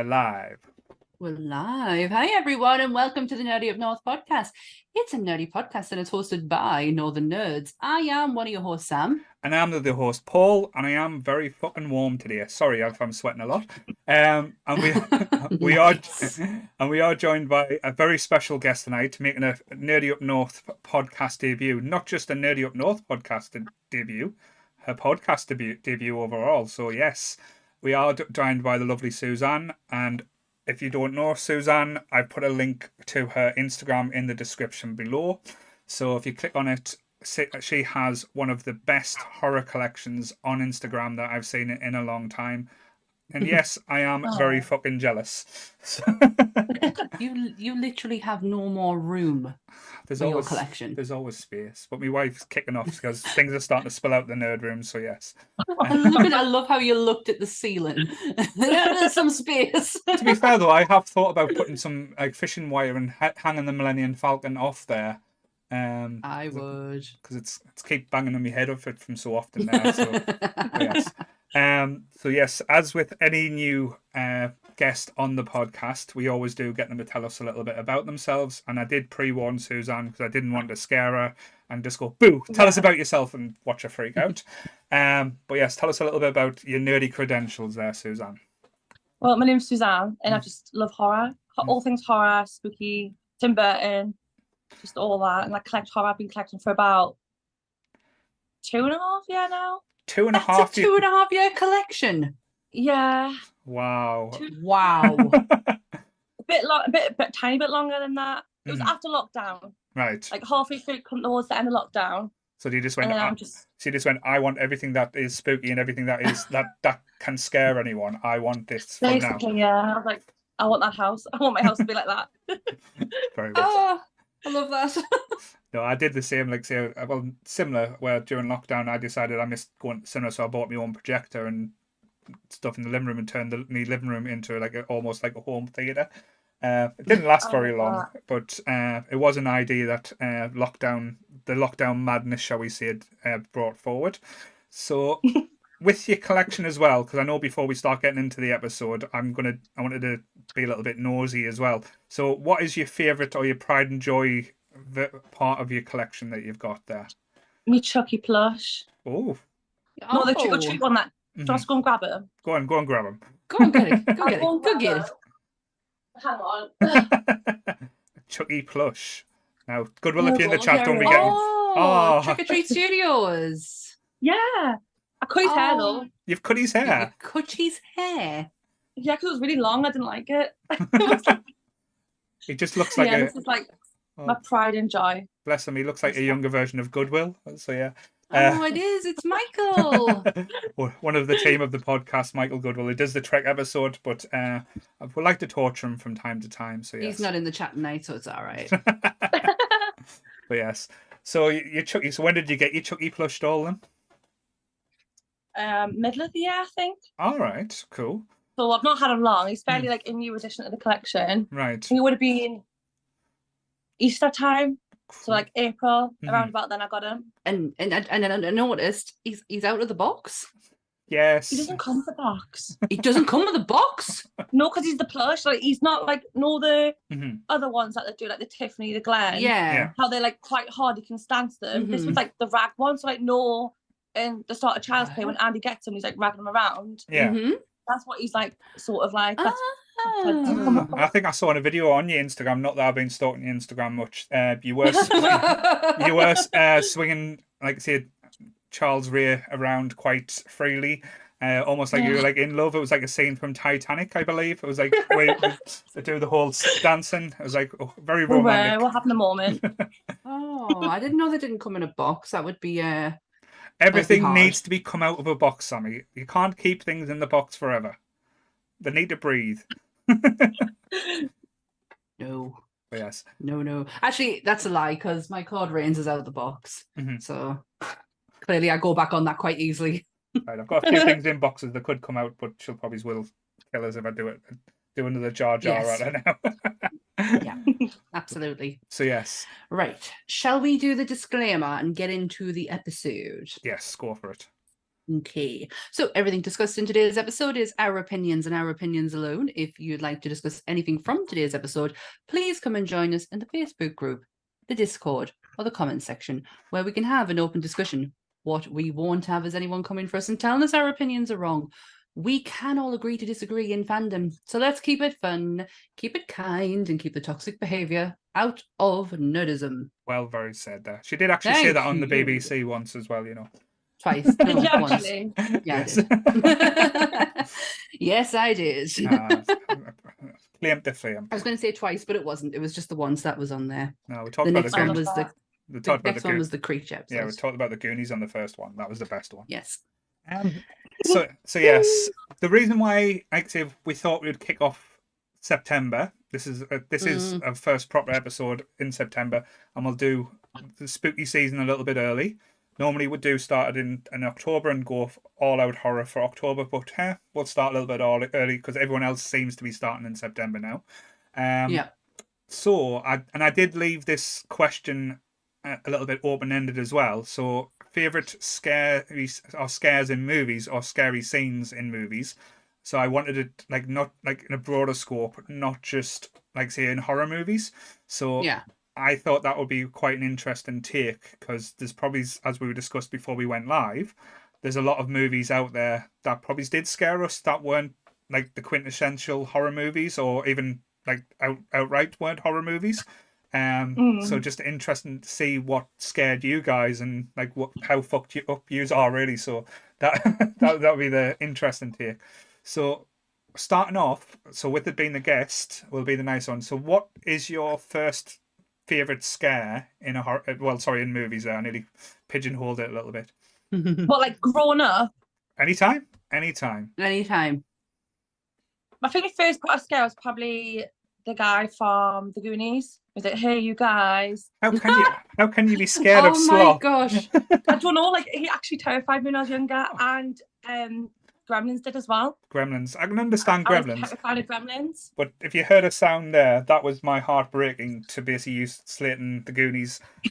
live. We're live. Hi, everyone, and welcome to the Nerdy Up North podcast. It's a nerdy podcast and it's hosted by Northern Nerds. I am one of your hosts, Sam. And I'm the host, Paul, and I am very fucking warm today. Sorry if I'm sweating a lot. And we are joined by a very special guest tonight, making a Nerdy Up North podcast debut. Not just a Nerdy Up North podcast debut, her podcast debut overall. So yes, we are joined by the lovely Suzanne. And if you don't know Suzanne, I've put a link to her Instagram in the description below. So if you click on it, she has one of the best horror collections on Instagram that I've seen in a long time. And yes, I am very fucking jealous. You literally have no more room for your collection. There's always space. But my wife's kicking off because things are starting to spill out the nerd room, so yes. I love how you looked at the cceiling. There's some space. To be fair though, I have thought about putting some like fishing wire and hanging the Millennium Falcon off there. I would. Because it's keep banging on my head off it from so often now. So yes. So yes, as with any new guest on the podcast, we always do get them to tell us a little bit about themselves. And I did pre-warn Suzanne because I didn't want to scare her and just go, boo, tell us about yourself and watch her freak out. But yes, tell us a little bit about your nerdy credentials there, Suzanne. Well, my name's Suzanne and I just love horror. All things horror, spooky, Tim Burton, just all that. And I collect horror. I've been collecting for about 2.5 years now. 2.5 That's a 2.5 year collection. Yeah. Wow. Wow. a bit tiny bit longer than that. It was after lockdown. Right. Like halfway through, come towards the end of lockdown. So you just went. I want everything that is spooky and everything that is that can scare anyone. I want this for basically, now. Yeah. I was like, I want that house. I want my house to be like that. Very much. Oh, I love that. No, I did the same. Similar. Where during lockdown, I decided I missed going to cinema, so I bought my own projector and stuff in the living room and turned my living room into almost like a home theater. It didn't last very long, but it was an idea that the lockdown madness, shall we say, brought forward. So with your collection as well, because I know before we start getting into the episode, I wanted to be a little bit nosy as well. So what is your favourite or your pride and joy part of your collection that you've got there? Me Chucky plush. Oh. Not the trick or treat one that. Mm-hmm. Just go and grab it. Go on, grab him. Go on, get it. Go get it. Hang on. Chucky plush. Now, Goodwill, if you're in the chat, don't forget. Trick or Treat Studios. Yeah. I cut his hair though. You've cut his hair? You cut his hair? Yeah, because it was really long. I didn't like it. It just looks like this is like my pride and joy. Bless him. He looks like a younger version of Goodwill. So yeah. It is. It's Michael. One of the team of the podcast, Michael Goodwill. He does the Trek episode, but I would like to torture him from time to time. So yes. He's not in the chat tonight, so it's all right. But yes. So your Chucky. So when did you get your Chucky plush doll then? Middle of the year, I think. All right. Cool. So I've not had him long. He's fairly like a new addition to the collection. Right. I think it would have been Easter time. So like April, around about then I got him. And I noticed he's out of the box. Yes. He doesn't come with the box. He doesn't come with a box? No, because he's the plush. Like he's not like the other ones that they do, like the Tiffany, the Glen. Yeah. How they're like quite hard, you can stance them. This was like the rag one. So like in the start of Child's Play when Andy gets him, he's like ragging him around. Yeah. That's what he's like, sort of like. That's I think I saw in a video on your Instagram. Not that I've been stalking your Instagram much. You were swinging like say Charles Ray around quite freely, almost like you were like in love. It was like a scene from Titanic, I believe. It was like they do the whole dancing. It was like very romantic. We'll have in a moment. I didn't know they didn't come in a box. That would be Everything needs to be come out of a box, Sammy. You can't keep things in the box forever. They need to breathe. No. But yes. No. Actually, that's a lie because my Claude Rains is out of the box. So clearly I go back on that quite easily. Right, I've got a few things in boxes that could come out, but she'll probably will kill us if I do another Jar Yes. right now. Yeah, absolutely. So yes. Right. Shall we do the disclaimer and get into the episode? Yes, go for it. Okay, so everything discussed in today's episode is our opinions and our opinions alone. If you'd like to discuss anything from today's episode, please come and join us in the Facebook group, the Discord, or the comments section, where we can have an open discussion. What we won't have is anyone coming for us and telling us our opinions are wrong. We can all agree to disagree in fandom, so let's keep it fun, keep it kind, and keep the toxic behaviour out of nerdism. Well, very said there. She did actually say Thank that on the you. BBC once as well, you know. Twice. No, Yeah, once. actually. Yeah, Yes. I did. Yes, I did. Claim to flame. I was going to say twice, but it wasn't. It was just the once that was on there. No, we talked The about next the one Goonies. was We the talked about next the one Goonies. was the Creech episode. Yeah, we talked about the Goonies on the first one. That was the best one. Yes. So yes, the reason why actually we thought we would kick off September. This is our first proper episode in September, and we'll do the spooky season a little bit early. Normally we'd do started in October and go all out horror for October, but we'll start a little bit early because everyone else seems to be starting in September now. Yeah. So I did leave this question a little bit open ended as well. So favorite scares in movies or scary scenes in movies. So I wanted it not in a broader scope, not just say in horror movies. So Yeah. I thought that would be quite an interesting take because there's probably, as we discussed before we went live, there's a lot of movies out there that probably did scare us that weren't the quintessential horror movies or even outright weren't horror movies. So just interesting to see what scared you guys and how fucked you up yous are really. So that would be the interesting take. So starting off, so with it being the guest will be the nice one. So what is your first favorite scare in in movies there? I nearly pigeonholed it a little bit. But grown up? Anytime. Anytime. My favourite first part of scare was probably the guy from the Goonies. Was it, hey, you guys? How can you be scared of Oh sloth? my gosh. I don't know, he actually terrified me when I was younger, and Gremlins did as well. Gremlins. I can understand I was Gremlins. terrified of Gremlins. But if you heard a sound there, that was my heart breaking to basically use slating the Goonies. She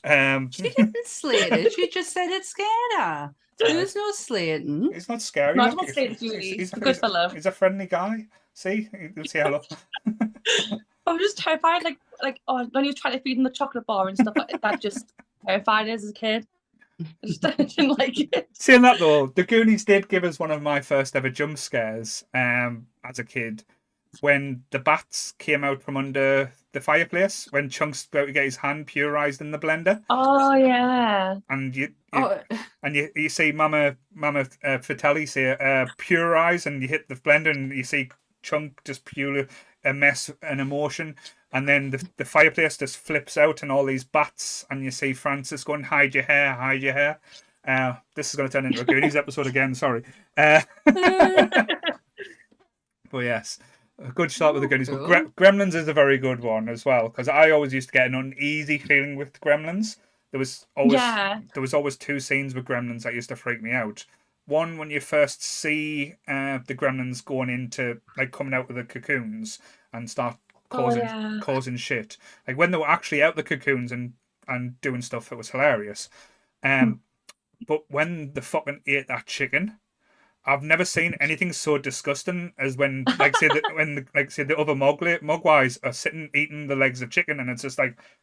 didn't slate it. She just said it scared her. There was no slating. He's not scary. No, I look. don't slate the Goonies. He's Good fella. He's a friendly guy. See? You'll see how look. I was just terrified, when you're trying to feed him the chocolate bar and stuff that just terrified us as a kid. I didn't like it. Saying that though, the Goonies did give us one of my first ever jump scares as a kid when the bats came out from under the fireplace when Chunk's about to get his hand purized in the blender. Oh yeah. And you see Mama Fratelli say purize, and you hit the blender and you see Chunk just pure a mess and emotion, and then the fireplace just flips out and all these bats, and you see Francis going, hide your hair. This is going to turn into a Goonies episode again, sorry. But yes, a good start with the Goonies. But Gremlins is a very good one as well, because I always used to get an uneasy feeling with Gremlins. There was always two scenes with Gremlins that used to freak me out. One, when you first see the Gremlins going into coming out of the cocoons and start causing shit. When they were actually out the cocoons and doing stuff, it was hilarious. But when they fucking ate that chicken, I've never seen anything so disgusting as when the other mogwais are sitting eating the legs of chicken, and it's just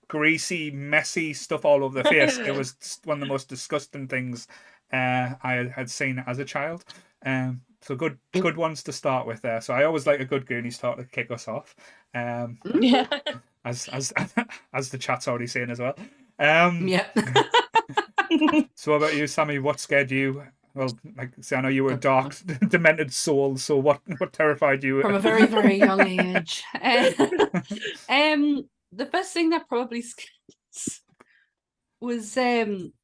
greasy, messy stuff all over their face. It was one of the most disgusting things I had seen as a child. So good ones to start with there. So I always like a good Goonie start to kick us off. Yeah. As the chat's already saying as well. Yeah. So what about you, Sammy? What scared you? Well, I know you were a dark, demented soul. So what terrified you? From a very, very young age. The first thing that probably scared us was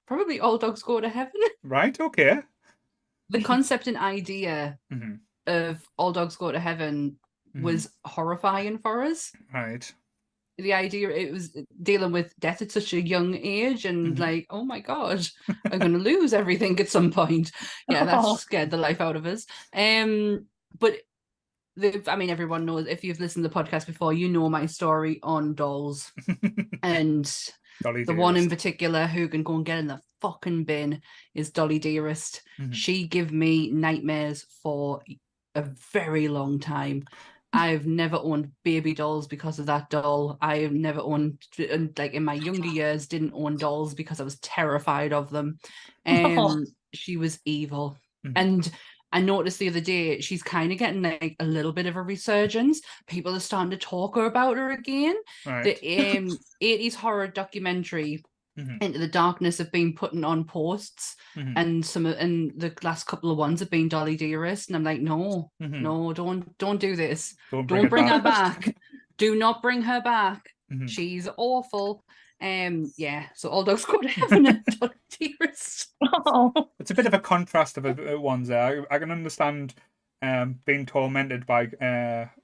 probably All Dogs Go to Heaven. Right, okay. The concept and idea of All Dogs Go to Heaven was horrifying for us. Right. The idea, it was dealing with death at such a young age and oh my God, I'm going to lose everything at some point. Yeah, that scared the life out of us. But everyone knows, if you've listened to the podcast before, you know my story on dolls. And Dolly The one in Dearest. particular who can go and get in the fucking bin is Dolly Dearest. Mhm. She give me nightmares for a very long time. I've never owned baby dolls because of that doll. I've never owned, like in my younger years, didn't own dolls because I was terrified of them. She was evil. Mhm. And I noticed the other day she's kind of getting like a little bit of a resurgence. People are starting to talk about her again. Right. The 80s horror documentary Mhm. Into the Darkness have been putting on posts, Mhm. and the last couple of ones have been Dolly Dearest, and I'm like, no, Mhm. no, don't do this. Don't Don't it bring her back. back. Do not bring her back. Mhm. She's awful. Yeah. So all dogs go to heaven and Dolly Dearest. Oh. It's a bit of a contrast of ones there. I can understand being tormented by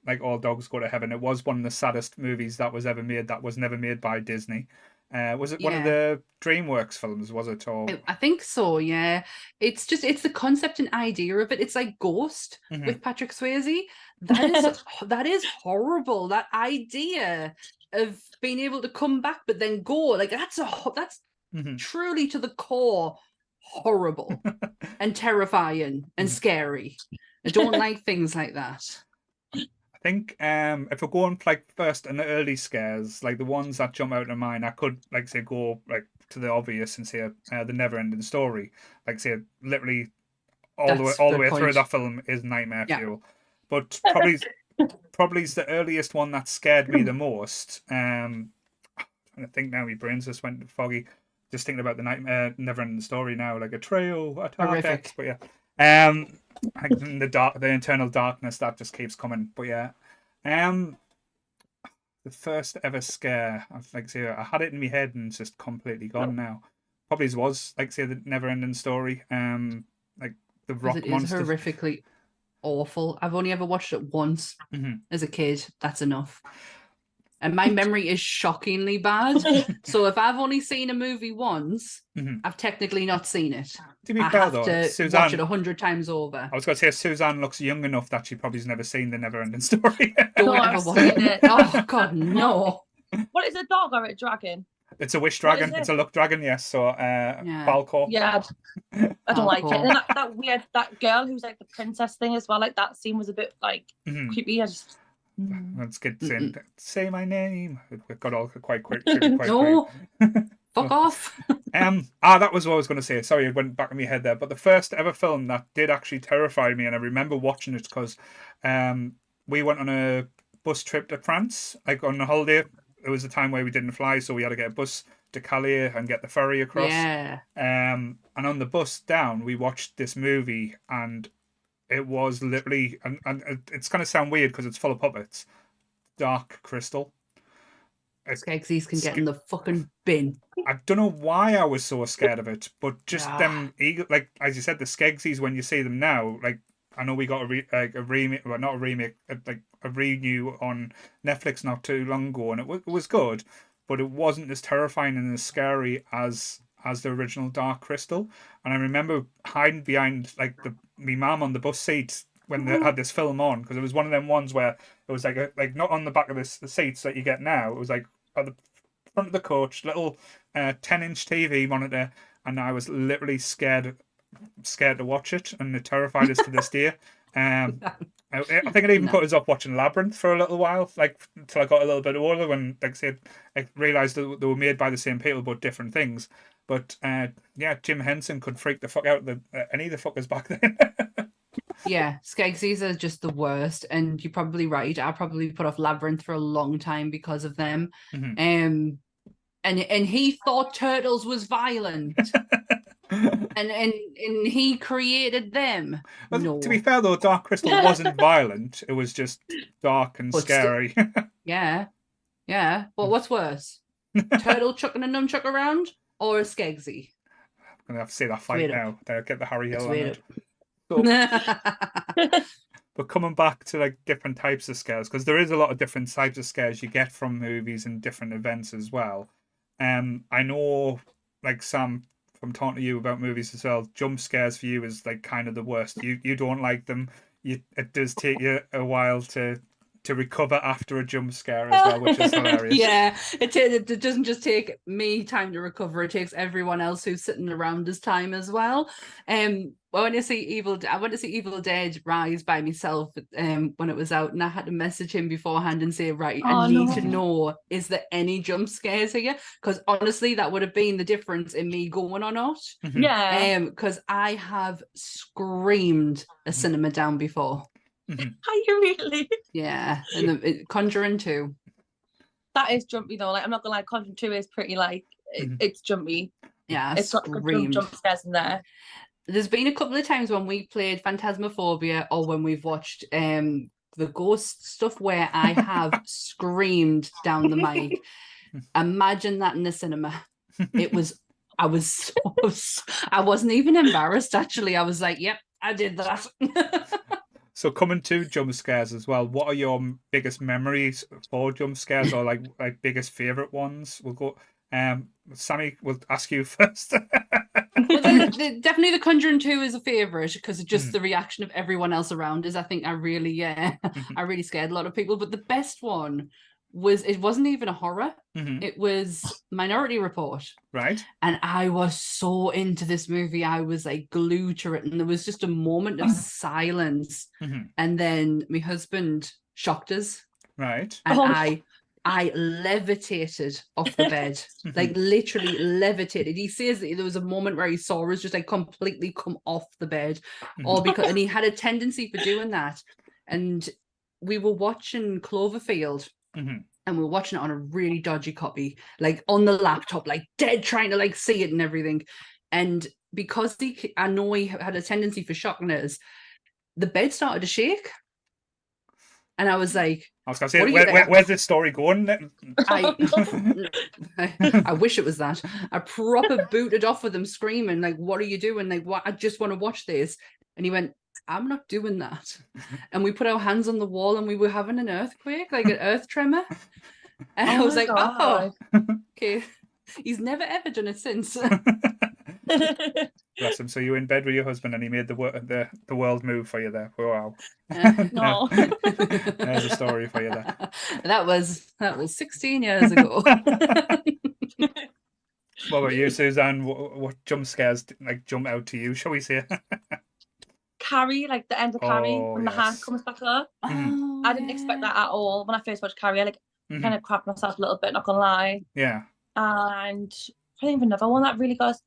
like All Dogs Go to Heaven. It was one of the saddest movies that was ever made. That was never made by Disney. Was it one of Yeah. the DreamWorks films? Was it or? I think so, yeah. It's the concept and idea of it. It's like Ghost Mhm. with Patrick Swayze. That is horrible. That idea of being able to come back but then go, like that's Mhm. truly to the core horrible and terrifying and Mhm. scary. I don't like things like that. I think if we're going like first and the early scares, like the ones that jump out of mind, I could like say go like to the obvious and say the Never Ending Story. Like say literally all That's the good way through point. that film is nightmare Yeah. fuel. But probably is the earliest one that scared me the most. I think now my brains just went foggy. Just thinking about the nightmare Never Ending Story now, like a trail, a Horrific. Tartex, but yeah. I think in the internal darkness that just keeps coming. But yeah. The first ever scare, like say, I had it in my head and it's just completely gone now. Probably was like say the Never Ending Story. Like the Because rock it is monsters. horrifically awful. I've only ever watched it once Mhm. as a kid. That's enough. And my memory is shockingly bad. So if I've only seen a movie once, Mhm. I've technically not seen it. To be I fair have though, to watch Suzanne, it 100 times over. I was going to say Suzanne looks young enough that she probably's never seen the Never Ending Story. Don't No, ever I've watch seen it. it. Oh God, no. What is a dog or a dragon? It's a wish What is dragon. it? It's a luck dragon, yes. So Yeah. Falcor. Yeah, I don't like it. Hardcore. And then that weird that girl who's like the princess thing as well. Like that scene was a bit like Mhm. creepy. I just Let's get saying, Mm-mm. say my name. It got all quite quick, quite No, quick. fuck off. That was what I was going to say. Sorry, it went back in my head there. But the first ever film that did actually terrify me, and I remember watching it because we went on a bus trip to France, like on a holiday. It was a time where we didn't fly, so we had to get a bus to Calais and get the ferry across. Yeah. And on the bus down, we watched this movie, and it was literally, and it's going to sound weird because it's full of puppets. Dark Crystal. Skegsies can get in the fucking bin. I don't know why I was so scared of it, but just Ah. them, like as you said, the Skegsies. When you see them now, like I know we got a remake, well not a remake, like a renew on Netflix not too long ago, and it was good, but it wasn't as terrifying and as scary as the original Dark Crystal. And I remember hiding behind like my mum on the bus seat when they had this film on, because it was one of them ones where it was like not on the back of the seats that you get now. It was like at the front of the coach, little 10-inch TV monitor, and I was literally scared to watch it, and it terrified us to this day. I think it even No. put us off watching Labyrinth for a little while, like until I got a little bit older, when like I said, I realised that they were made by the same people but different things. But yeah, Jim Henson could freak the fuck out any of the fuckers back then. Yeah, Skegsies are just the worst, and you're probably right. I probably put off Labyrinth for a long time because of them. Mhm. And he thought turtles was violent, and he created them. Well, No, to be fair though, Dark Crystal wasn't violent. It was just dark and But still- scary. yeah. Well, what's worse, turtle chucking a nunchuck around or a Skegsy? I'm gonna have to see that fight Straight up. now. Get the Harry Hill on Straight it. up. But coming back to like different types of scares, because there is a lot of different types of scares you get from movies and different events as well. I know, like Sam, from talking to you about movies as well, jump scares for you is like kind of the worst. You don't like them. It does take you a while to to recover after a jump scare as well, which is hilarious. Yeah, it doesn't just take me time to recover; it takes everyone else who's sitting around us time as well. I went to see Evil Dead Rise by myself when it was out, and I had to message him beforehand and say, right, I need to know, is there any jump scares here? Because honestly, that would have been the difference in me going or not. Yeah. Because I have screamed a cinema down before. Are you really? Yeah, and Conjuring 2. That is jumpy though. Like, I'm not gonna lie, Conjuring 2 is pretty like it's jumpy. Yeah, it's got good jump scares in there. There's been a couple of times when we played Phantasmophobia or when we've watched the ghost stuff where I have screamed down the mic. Imagine that in the cinema. I wasn't even embarrassed actually. I was like, yep, I did that. So coming to jump scares as well, what are your biggest memories for jump scares, or like biggest favorite ones? We'll go. Sammy, we'll ask you first. Well, definitely the Conjuring 2 is a favorite because of just the reaction of everyone else around us. I think I really scared a lot of people. But the best one it wasn't even a horror. It was Minority Report. Right. And I was so into this movie. I was like glued to it. And there was just a moment of silence. And then my husband shocked us. Right. And I levitated off the bed, like literally levitated. He says that there was a moment where he saw us just like completely come off the bed, and he had a tendency for doing that. And we were watching Cloverfield, and we were watching it on a really dodgy copy, like on the laptop, like dead trying to like see it and everything. And because I know he had a tendency for shocking us, the bed started to shake. And I was like, I was going to say, where's this story going? I wish it was that. I proper booted off with him screaming, like, what are you doing? Like, what? I just want to watch this. And he went, I'm not doing that. And we put our hands on the wall and we were having an earthquake, like an earth tremor. And I was like, God. Okay. He's never ever done it since. Bless him. So you were in bed with your husband and he made the world move for you there. Wow. No. There's a story for you there. That was 16 years ago. What about you, Suzanne? What jump scares like jump out to you, shall we say? Carrie, like the end of Carrie when the hand comes back up. I didn't expect that at all when I first watched Carrie. I kind of crapped myself a little bit, not gonna lie. Yeah. And I think another one that really got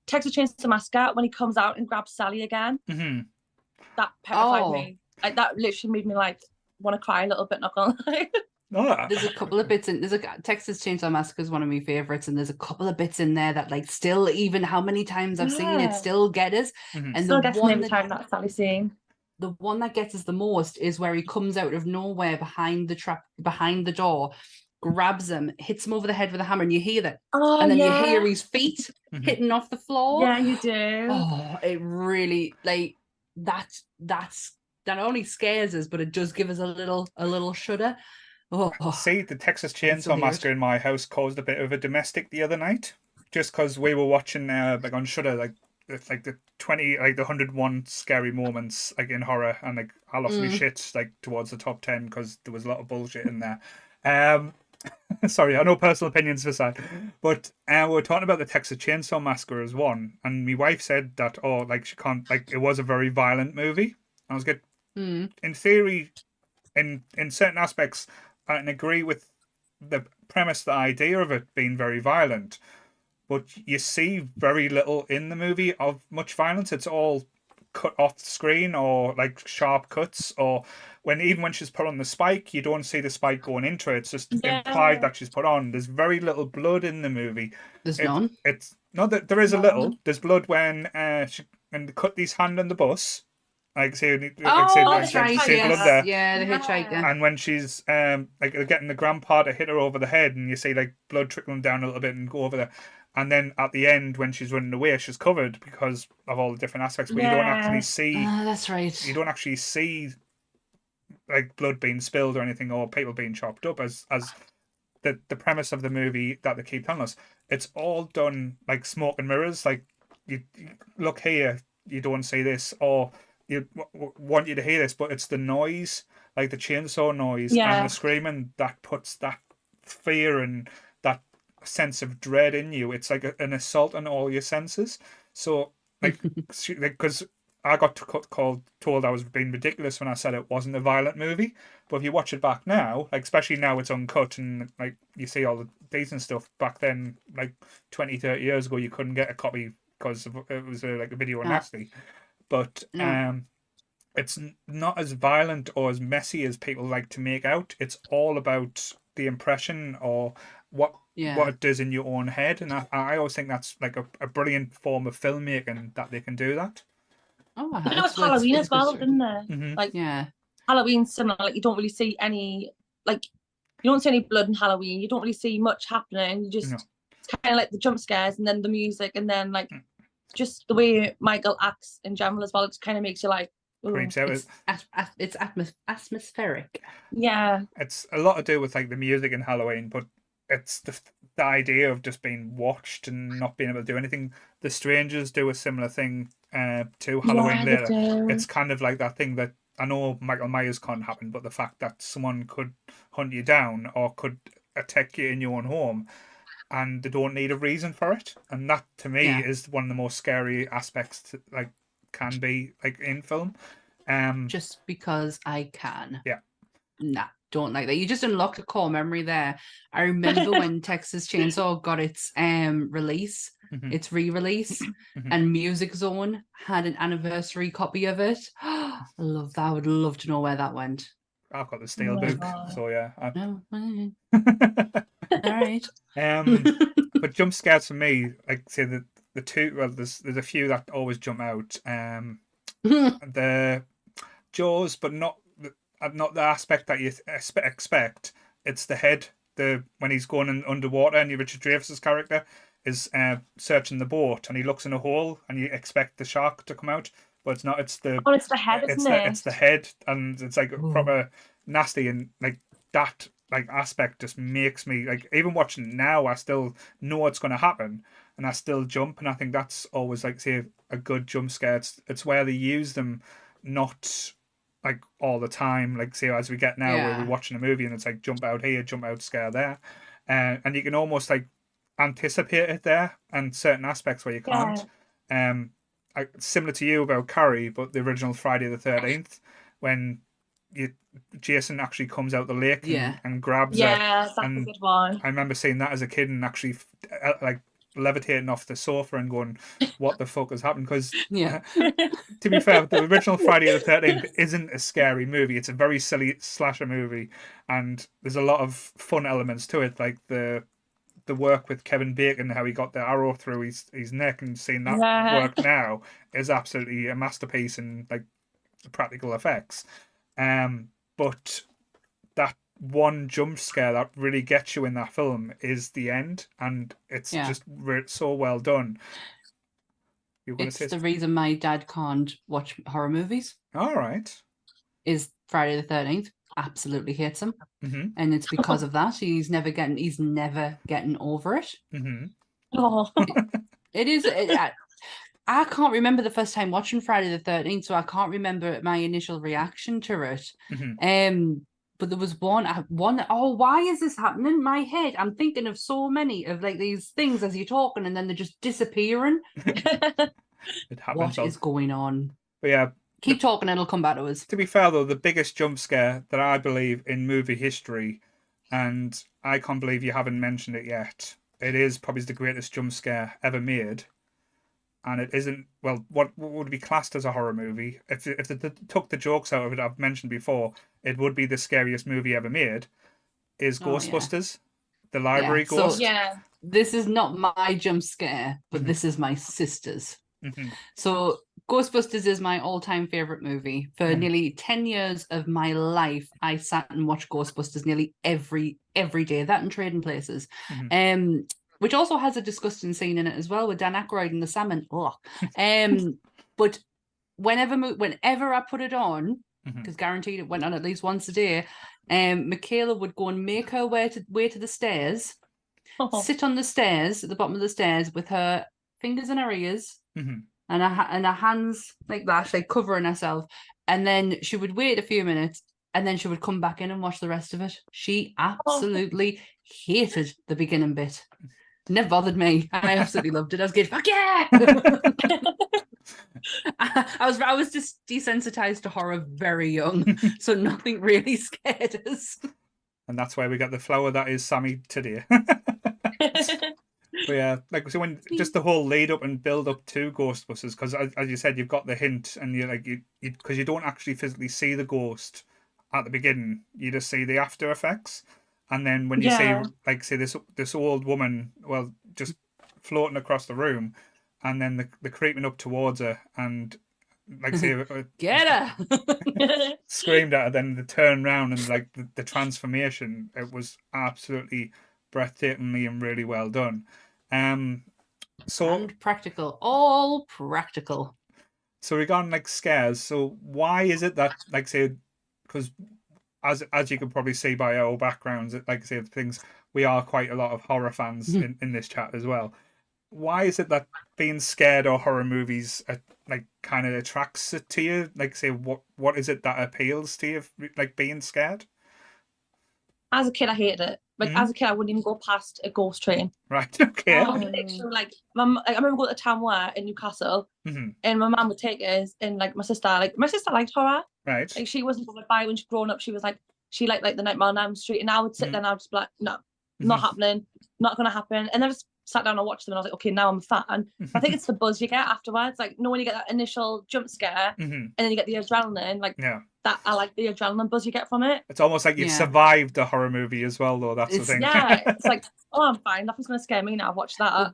Texas Chainsaw Massacre when he comes out and grabs Sally again. That petrified me. Like, that literally made me like want to cry a little bit, not gonna lie. There's a couple of bits in Texas Chainsaw Massacre is one of my favorites, and there's a couple of bits in there that like still, even how many times I've seen it, still get us. And still gets me every time that Sally scene. The one that gets us the most is where he comes out of nowhere behind the door, grabs him, hits him over the head with a hammer, and you hear that. And then you hear his feet hitting off the floor. Yeah, you do. Oh, it really, like, that only scares us, but it does give us a little shudder. Oh. See, the Texas Chainsaw Massacre in my house caused a bit of a domestic the other night, just because we were watching like on Shudder, like the 101 scary moments like in horror, and like I lost my shit like towards the top 10 because there was a lot of bullshit in there. Sorry, I know personal opinions aside, but we're talking about the Texas Chainsaw Massacre as one, and my wife said that she can't, like, it was a very violent movie. I was good. In theory, in certain aspects, I can agree with the premise, the idea of it being very violent, but you see very little in the movie of much violence. It's all cut off the screen, or like sharp cuts, or even when she's put on the spike, you don't see the spike going into it. It's just implied that she's put on. There's very little blood in the movie. There's none. It's not that there is a little. There's blood when they cut his hand on the bus. That's right. Blood there. Yeah, the hitchhiker. And when she's getting the grandpa to hit her over the head, and you see like blood trickling down a little bit and go over there. And then at the end, when she's running away, she's covered because of all the different aspects. But you don't actually see. That's right. You don't actually see like blood being spilled or anything, or people being chopped up as the premise of the movie that they keep telling us. It's all done like smoke and mirrors. Like you look here, you don't see this, or you want you to hear this, but it's the noise like the chainsaw noise and Yeah. the screaming, that puts that fear and that sense of dread in you. It's like an assault on all your senses. So like, because I got told I was being ridiculous when I said it wasn't a violent movie. But if you watch it back now, like especially now it's uncut and like you see all the decent stuff. Back then, like 20, 30 years ago, you couldn't get a copy because it was like a video nasty. But No. it's not as violent or as messy as people like to make out. It's all about the impression or what it does in your own head, and I always think that's like a brilliant form of filmmaking that they can do that. Oh, I know it's Halloween as well, isn't there? Mm-hmm. Like yeah, Halloween's similar. Like you don't really see any you don't see any blood in Halloween. You don't really see much happening. You just it's kind of like the jump scares and then the music and then like just the way Michael acts in general as well. It just kind of makes you like creeps out. It's atmospheric. Yeah, it's a lot to do with like the music in Halloween, but it's the idea of just being watched and not being able to do anything. The Strangers do a similar thing to Halloween later. It's kind of like that thing that I know Michael Myers can't happen, but the fact that someone could hunt you down or could attack you in your own home and they don't need a reason for it. And that to me is one of the most scary aspects like can be like in film. Just because I can. Yeah. Nah, don't like that. You just unlocked a core memory there. I remember when Texas Chainsaw got its release, its re-release, and Music Zone had an anniversary copy of it. I love that. I would love to know where that went. I've got the steelbook, so yeah. All right. But jump scares for me, like say the two. Well, there's a few that always jump out. The Jaws, but not the aspect that you expect. It's the head. When he's going in underwater and Richard Dreyfuss's character is searching the boat and he looks in a hole and you expect the shark to come out, but it's not. It's the head, isn't it? It's the head, and it's like proper nasty, and like that like aspect just makes me like, even watching it now, I still know what's going to happen and I still jump, and I think that's always like say a good jump scare. It's where they use them, not like all the time, like say as we get now where we're watching a movie and it's like jump out here, jump out scare there, and you can almost like anticipate it there, and certain aspects where you can't. Similar to you about Carrie, but the original Friday the 13th, when Jason actually comes out the lake and grabs her. Yeah, that's a good one. I remember seeing that as a kid and actually like levitating off the sofa and going, what the fuck has happened? Because to be fair, the original Friday the 13th isn't a scary movie. It's a very silly slasher movie, and there's a lot of fun elements to it, like the work with Kevin Bacon, how he got the arrow through his neck, and seeing that work now is absolutely a masterpiece in like practical effects. But that one jump scare that really gets you in that film is the end, and it's just so well done. It's the reason my dad can't watch horror movies. All right. Is Friday the 13th. Absolutely hates him, and it's because of that. He's never getting over it. It is. I can't remember the first time watching Friday the 13th, so I can't remember my initial reaction to it. But there was one. Oh, why is this happening in my head? I'm thinking of so many of like these things as you're talking, and then they're just disappearing. It happens. What is going on? But yeah. Keep talking, it'll come back to us. To be fair, though, the biggest jump scare that I believe in movie history, and I can't believe you haven't mentioned it yet, it is probably the greatest jump scare ever made. And it isn't, well, what would be classed as a horror movie? If they took the jokes out of it, I've mentioned before, it would be the scariest movie ever made, is Ghostbusters, the library ghost. So, this is not my jump scare, but this is my sister's. So Ghostbusters is my all-time favorite movie. For nearly 10 years of my life, I sat and watched Ghostbusters nearly every day. That and Trading Places, which also has a disgusting scene in it as well with Dan Aykroyd and the salmon. But whenever I put it on, because guaranteed it went on at least once a day, Michaela would go and make her way to the stairs, sit on the stairs at the bottom of the stairs with her fingers in her ears. And her hands like that, like covering herself, and then she would wait a few minutes and then she would come back in and watch the rest of it. She absolutely hated the beginning bit. Never bothered me. I absolutely loved it. I was good. Fuck yeah! I was just desensitized to horror very young, so nothing really scared us. And that's why we got the flower that is Sammy today. But yeah, like so when just the whole lead up and build up to Ghostbusters, because as you said, you've got the hint, and you're like you because you don't actually physically see the ghost at the beginning, you just see the after effects, and then when you see like say this old woman, well, just floating across the room, and then the creeping up towards her, and like say get her screamed at her, then the turn round and like the transformation, it was absolutely breathtakingly and really well done. So and practical, all practical. So regarding like scares, so why is it that like say, because as you can probably see by our backgrounds, like say things, we are quite a lot of horror fans in this chat as well. Why is it that being scared or horror movies like kind of attracts it to you? Like say what is it that appeals to you, like being scared? As a kid, I hated it. Like as a kid, I wouldn't even go past a ghost train. Right. Okay. Like I remember going to town where in Newcastle, and my mum would take us, and like my sister liked horror. Right. Like she wasn't bothered by it when she grown up. She was like she liked like the Nightmare on Elm Street, and I would sit there and I would just be like, no, not happening, not gonna happen. And then I just sat down and watched them, and I was like, okay, now I'm a fan. I think it's the buzz you get afterwards. Like, when you get that initial jump scare, and then you get the adrenaline, like that. I like the adrenaline buzz you get from it. It's almost like you've survived a horror movie as well, though. That's the thing. Yeah, it's like, oh, I'm fine. Nothing's gonna scare me now. I've watched that.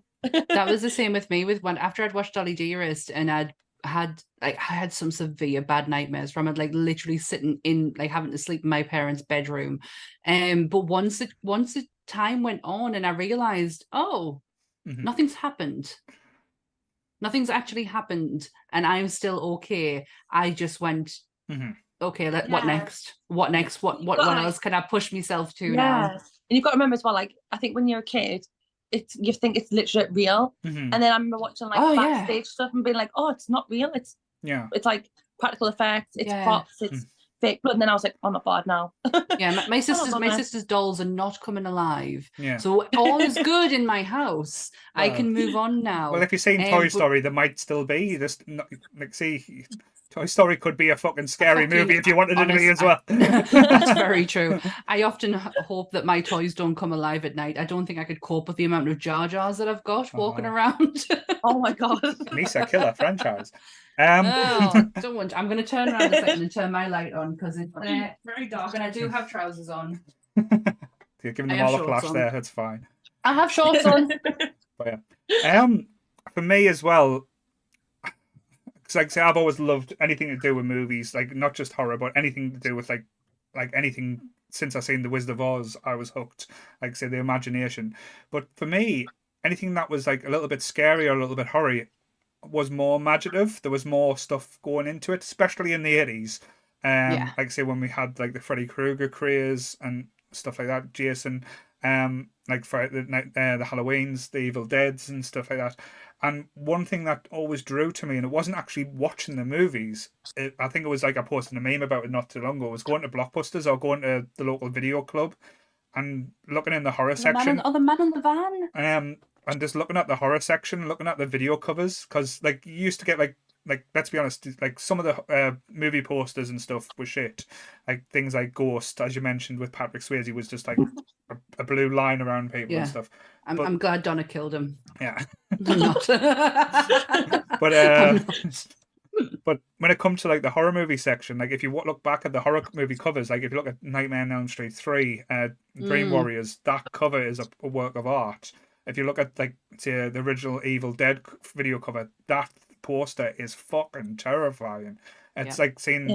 That was the same with me with after I'd watched Dolly Dearest, and I had some severe bad nightmares from it, like literally sitting in, like having to sleep in my parents' bedroom. But once the time went on and I realized, nothing's happened. Nothing's actually happened, and I'm still okay. I just went, okay, what next? What next? What else can I push myself to now? And you've got to remember as well, like, I think when you're a kid, you think it's literally real. And then I remember watching like backstage stuff and being like, oh, it's not real. It's like practical effects, it's props, it's fake blood. And then I was like, oh my god, now. My sister's dolls are not coming alive. So all is good in my house. I can move on now. Well, if you've seen Toy Story, there might still be just like see. Toy Story could be a fucking scary movie if you wanted it to be as well. That's very true. I often hope that my toys don't come alive at night. I don't think I could cope with the amount of Jar Jars that I've got walking around. Oh my god. Lisa Killer franchise. Don't want. I'm going to turn around a second and turn my light on because it's very dark and I do have trousers on. You're giving them all a flash there. That's fine. I have shorts on. But yeah. For me as well, like say, I've always loved anything to do with movies, like not just horror, but anything to do with like anything. Since I seen The Wizard of Oz, I was hooked. Like say, the imagination. But for me, anything that was like a little bit scary or a little bit horror was more imaginative. There was more stuff going into it, especially in the 80s. Like say when we had like the Freddy Krueger craze and stuff like that, Jason, like Friday night, the Halloweens, the Evil Deads and stuff like that. And one thing that always drew to me, and it wasn't actually watching the movies, I think it was like I posted a meme about it not too long ago, was going to Blockbusters or going to the local video club and looking in the horror section. The man on the van? And just looking at the horror section, looking at the video covers, because like you used to get like let's be honest, like some of the movie posters and stuff was shit. Like things like Ghost, as you mentioned with Patrick Swayze, was just like a blue line around people and stuff. I'm glad Donna killed him. Yeah. I'm not. But when it comes to like the horror movie section, like if you look back at the horror movie covers, like if you look at Nightmare on Elm Street 3, Dream Warriors, that cover is a work of art. If you look at like say, the original Evil Dead video cover, that poster is fucking terrifying. It's like seeing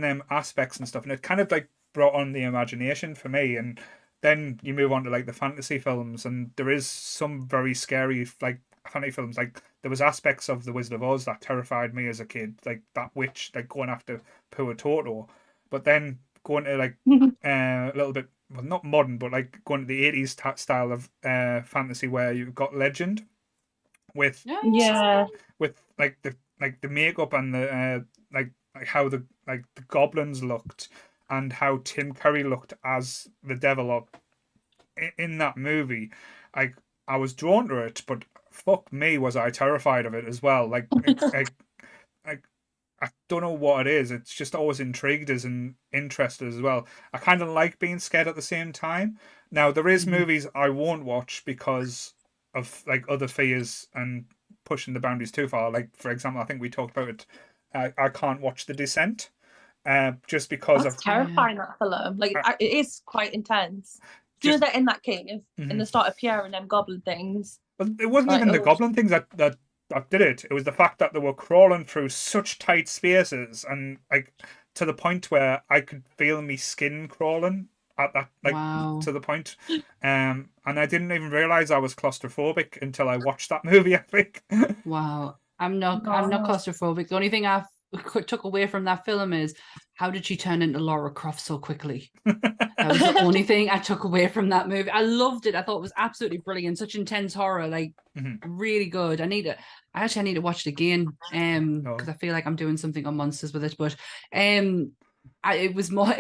them aspects and stuff, and it kind of like brought on the imagination for me. And then you move on to like the fantasy films, and there is some very scary like fantasy films. Like there was aspects of The Wizard of Oz that terrified me as a kid, like that witch like going after poor Toto. But then going to like a little bit, well, not modern, but like going to the 80s style of fantasy where you've got Legend with with like the makeup and the like how the goblins looked, and how Tim Curry looked as the devil in that movie, I was drawn to it, but fuck me, was I terrified of it as well. Like, I don't know what it is. It's just always intrigued us and interested as well. I kind of like being scared at the same time. Now, there is movies I won't watch because of like other fears and pushing the boundaries too far. Like, for example, I think we talked about it. I can't watch The Descent, just because That's of terrifying, that film. Like, it is quite intense. As soon as they're in that cave and they start appearing them goblin things. Well, it wasn't like, even the goblin things that did it. It was the fact that they were crawling through such tight spaces and like to the point where I could feel me skin crawling at that, like Wow. to the point. And I didn't even realize I was claustrophobic until I watched that movie, I think. Wow. I'm not claustrophobic. The only thing I took away from that film is how did she turn into Laura Croft so quickly? That was the only thing I took away from that movie. I loved it. I thought it was absolutely brilliant. Such intense horror, like really good. I need to watch it again. Because I feel like I'm doing something on monsters with it. But I was more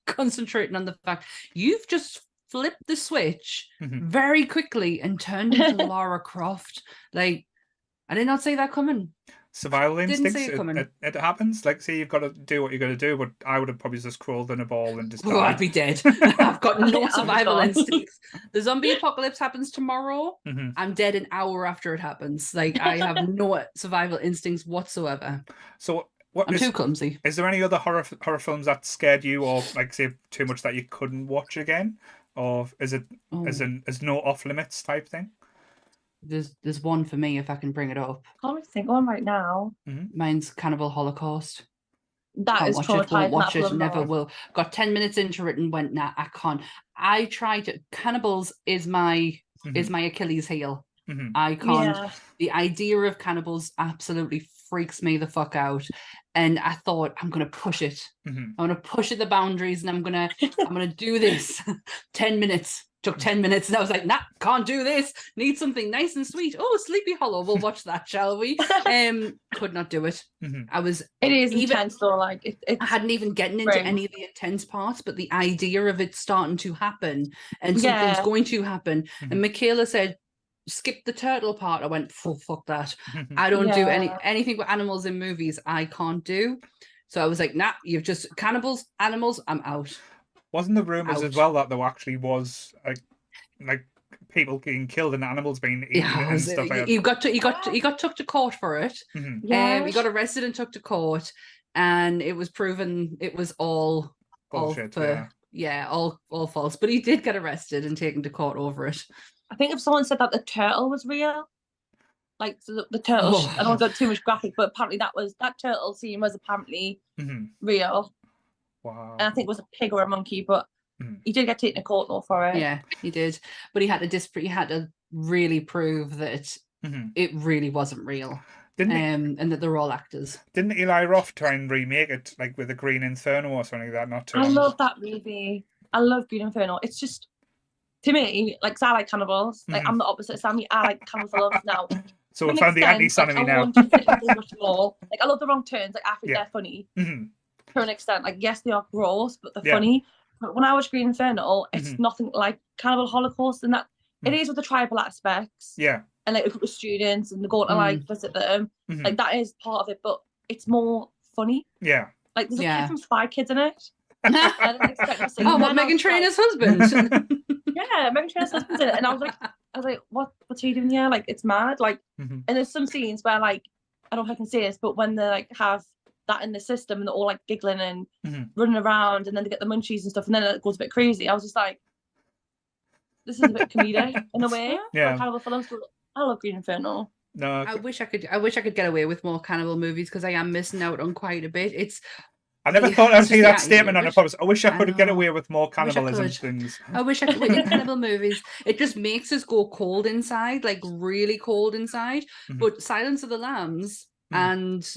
concentrating on the fact you've just flipped the switch very quickly and turned into Lara Croft. Like, I did not see that coming. Survival instincts. see it coming. It happens. Like, see, you've got to do what you're going to do, but I would have probably just crawled in a ball and just died. I'd be dead. I've got no I'm survival gone. instincts. The zombie apocalypse happens tomorrow. I'm dead an hour after it happens. Like, I have no survival instincts whatsoever. So I'm too clumsy. Is there any other horror films that scared you, or like say too much that you couldn't watch again, or is it is no off limits type thing? There's one for me if I can bring it up. I can't really think of one right now. Mine's Cannibal Holocaust. That is traumatizing. Won't watch it, never will. Got 10 minutes into it and went, nah, I can't. I tried to. Cannibals is my Achilles heel. I can't. Yeah. The idea of cannibals absolutely freaks me the fuck out. And I thought, I'm gonna push it. I'm gonna push it the boundaries, and I'm gonna do this. 10 minutes. Took 10 minutes, and I was like, nah, can't do this. Need something nice and sweet. Oh, Sleepy Hollow. We'll watch that, shall we? Could not do it. It is intense though. Like I hadn't even gotten into any of the intense parts, but the idea of it starting to happen and something's going to happen. And Michaela said, skip the turtle part. I went, oh, fuck that. I don't do anything with animals in movies. I can't do. So I was like, nah, you've just cannibals, animals, I'm out. Wasn't the rumours as well that there actually was like people getting killed and animals being eaten and stuff like that? He got took to court for it. He got arrested and took to court, and it was proven it was all bullshit. All false. But he did get arrested and taken to court over it. I think if someone said that the turtle was real, like so the turtle, I don't want to go too much graphic, but apparently that turtle scene was apparently real. Wow. And I think it was a pig or a monkey, but he did get taken to court though for it. Yeah, he did. But he had to really prove that it really wasn't real. And that they're all actors. Didn't Eli Roth try and remake it like with a Green Inferno or something like that? Not too I love that movie. I love Green Inferno. It's just, to me, like, 'cause I like cannibals. Like, I'm the opposite of Sammy. I like cannibals. I love now. So we found the anti-Sammy now. Like, I love the wrong turns. Like, I think they're funny. To an extent, like, yes, they are gross, but they're funny. But when I watch Green Inferno, it's nothing like Cannibal Holocaust, and that it is with the tribal aspects. Yeah. And like with students and they're going to like visit them, like that is part of it, but it's more funny. Yeah. Like there's a kid from Spy Kids in it. I didn't expect to see. Meghan Trainor's husband. Yeah, Meghan Trainor's husband's in it, and I was like, what's he doing here? Like, it's mad. Like, and there's some scenes where like I don't know if I can say this, but when they like have that in the system and they're all like giggling and running around and then they get the munchies and stuff and then it goes a bit crazy. I was just like, this is a bit comedic in a way. Yeah. Cannibal films, but I love Green Inferno. No, I wish I could get away with more cannibal movies because I am missing out on quite a bit. I never thought I'd see that statement on a post. I wish I could get away with more cannibalism things. I wish I could. In cannibal movies, it just makes us go cold inside, like really cold inside. But Silence of the Lambs and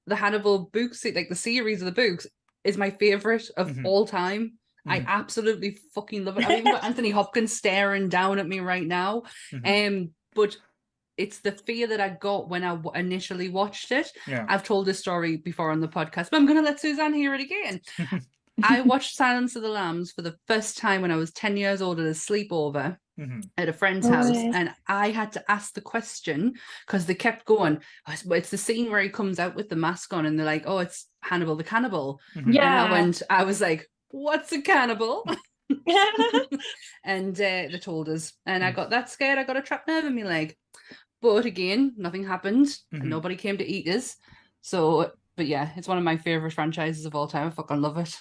the Hannibal books, like the series of the books, is my favorite of all time. I absolutely fucking love it. I've even got Anthony Hopkins staring down at me right now. But it's the fear that I got when I initially watched it. Yeah. I've told this story before on the podcast, but I'm going to let Suzanne hear it again. I watched Silence of the Lambs for the first time when I was 10 years old at a sleepover at a friend's house, and I had to ask the question because they kept going. It's the scene where he comes out with the mask on, and they're like, "Oh, it's Hannibal the cannibal." Yeah. And I was like, "What's a cannibal?" And they told us, and I got that scared. I got a trapped nerve in my leg, but again, nothing happened, and nobody came to eat us. So, but yeah, it's one of my favorite franchises of all time. I fucking love it.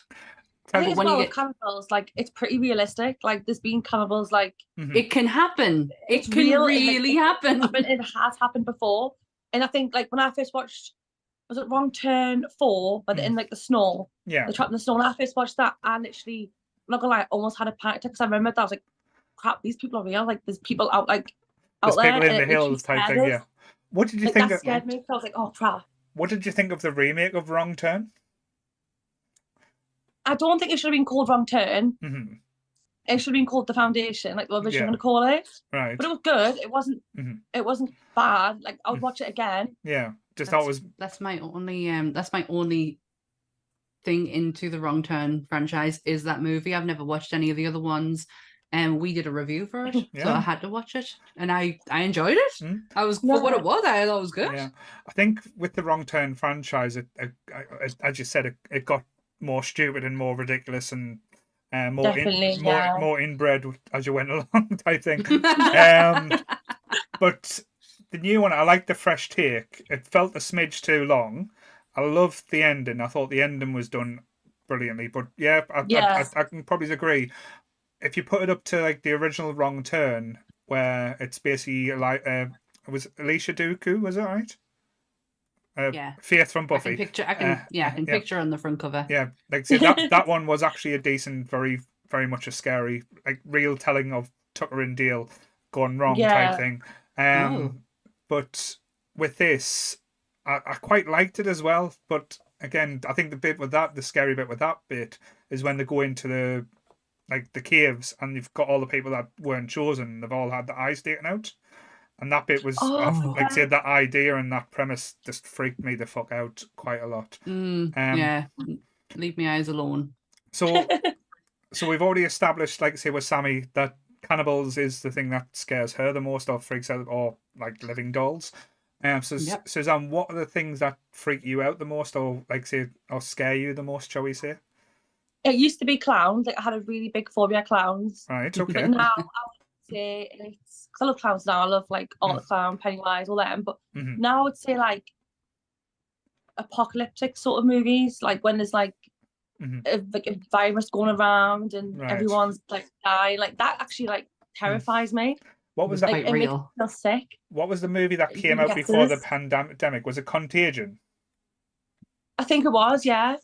I think as well with cannibals, like it's pretty realistic. Like there's been cannibals, like it can happen. It can really happen. It has happened before, and I think like when I first watched, was it Wrong Turn 4? But in like the snow, the trap in the snow. When I first watched that, I literally, I'm not gonna lie, almost had a panic attack because I remember that I was like, "Crap, these people are real. Like there's people out there." People in the hills type thing. Yeah. What did you think? That scared me. I was like, "Oh crap." What did you think of the remake of Wrong Turn? I don't think it should have been called Wrong Turn. It should have been called The Foundation, like the original going to call it. Right. But it was good. It wasn't. It wasn't bad. Like I would watch it again. Yeah. Just thought it was. That's my only. That's my only thing into the Wrong Turn franchise is that movie. I've never watched any of the other ones. And we did a review for it, so I had to watch it, and I enjoyed it. I was for what it was. I thought it was good. Yeah, I think with the Wrong Turn franchise, as you said, it got more stupid and more ridiculous and more inbred as you went along type thing. But the new one, I like the fresh take. It felt a smidge too long. I loved the ending. I thought the ending was done brilliantly. But yeah, I can probably agree. If you put it up to like the original Wrong Turn, where it's basically like it was Alicia Dooku, was it right? Faith from Buffy. I can picture on the front cover. Yeah, like see that one was actually a decent, very very much a scary, like real telling of Tucker and Dale gone wrong type thing. But with this, I quite liked it as well. But again, I think the scary bit with that bit is when they go into the caves and you've got all the people that weren't chosen. They've all had the eyes taken out. And that bit was, like I said, that idea and that premise just freaked me the fuck out quite a lot. Leave my eyes alone. So we've already established, like say with Sammy, that cannibals is the thing that scares her the most or freaks out, or like living dolls. Suzanne, what are the things that freak you out the most, or like say, or scare you the most, shall we say? It used to be clowns. Like I had a really big phobia of clowns. Right, okay. But now I would say it's, because I love clowns now. I love like Art the Clown, Pennywise, all them. But now I would say like apocalyptic sort of movies, like when there's like a virus going around and everyone's like dying. Like that actually like terrifies me. What was that? Like, it makes me feel sick. What was the movie that came out before the pandemic? Was it Contagion? I think it was, yeah.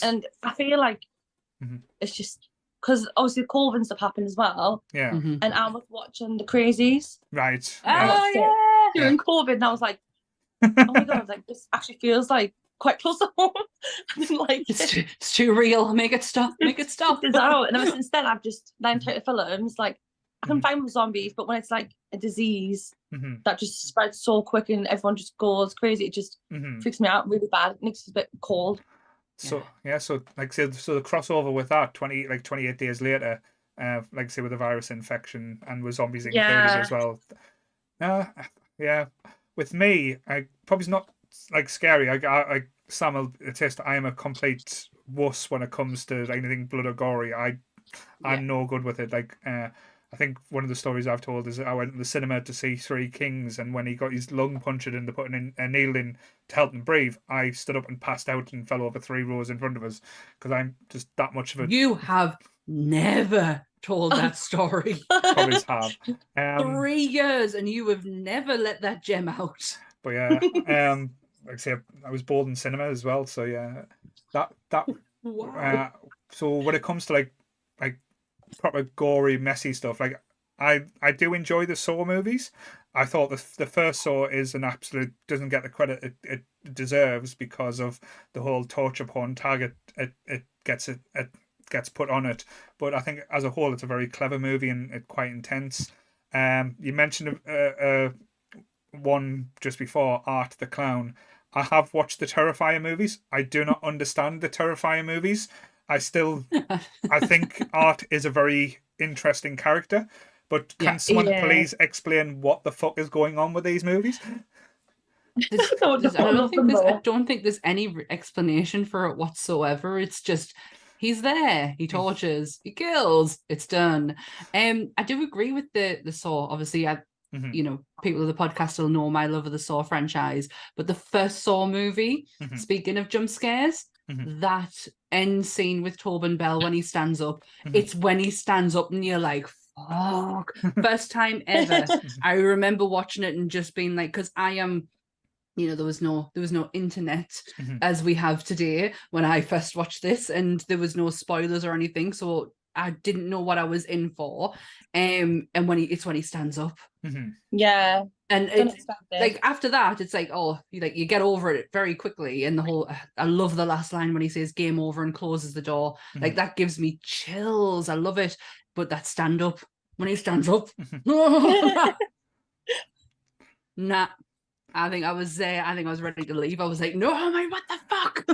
And I feel like it's just because obviously the COVID and stuff happened as well. Yeah. And I was watching the Crazies. Right. During COVID, and I was like, oh my god, like this actually feels like quite close to home. Like it's too real. Make it stop. Make it stop. It's out. And ever since then, I've just then type of films like I can find with zombies, but when it's like a disease that just spreads so quick and everyone just goes crazy, it just freaks me out really bad. It makes it a bit cold. So like say, the crossover with that 28 days later, like say with the virus infection and with zombies included as well. With me, I probably not like scary. I Sam will attest, I am a complete wuss when it comes to anything blood or gory. I'm no good with it. Like I think one of the stories I've told is I went to the cinema to see Three Kings, and when he got his lung punctured and they put a needle in to help him breathe, I stood up and passed out and fell over 3 rows in front of us because I'm just that much of a... You have never told that story. Probably have. 3 years and you have never let that gem out. But yeah, like I say, I was bored in cinema as well, so yeah, that wow. So when it comes to like proper gory, messy stuff, like I do enjoy the Saw movies. I thought the first Saw is an absolute, doesn't get the credit it deserves because of the whole torture porn tag it gets put on it. But I think as a whole, it's a very clever movie and it's quite intense. You mentioned one just before, Art the Clown. I have watched the Terrifier movies. I do not understand the Terrifier movies. I think Art is a very interesting character. But can someone please explain what the fuck is going on with these movies? I don't think there's any explanation for it whatsoever. It's just he's there, he tortures, he kills, it's done. I do agree with the Saw. Obviously, people of the podcast will know my love of the Saw franchise. But the first Saw movie, speaking of jump scares, that end scene with Tobin Bell when he stands up, it's when he stands up and you're like, fuck. First time ever. I remember watching it and just being like, because I am, there was no internet as we have today when I first watched this, and there was no spoilers or anything, so I didn't know what I was in for. And when he stands up, yeah, and it's like after that, it's like, oh, you get over it very quickly. And the whole, I love the last line when he says "game over" and closes the door. Like that gives me chills. I love it. But that stand up, when he stands up, nah. I think I was there. I think I was ready to leave. I was like, no, man, what the fuck?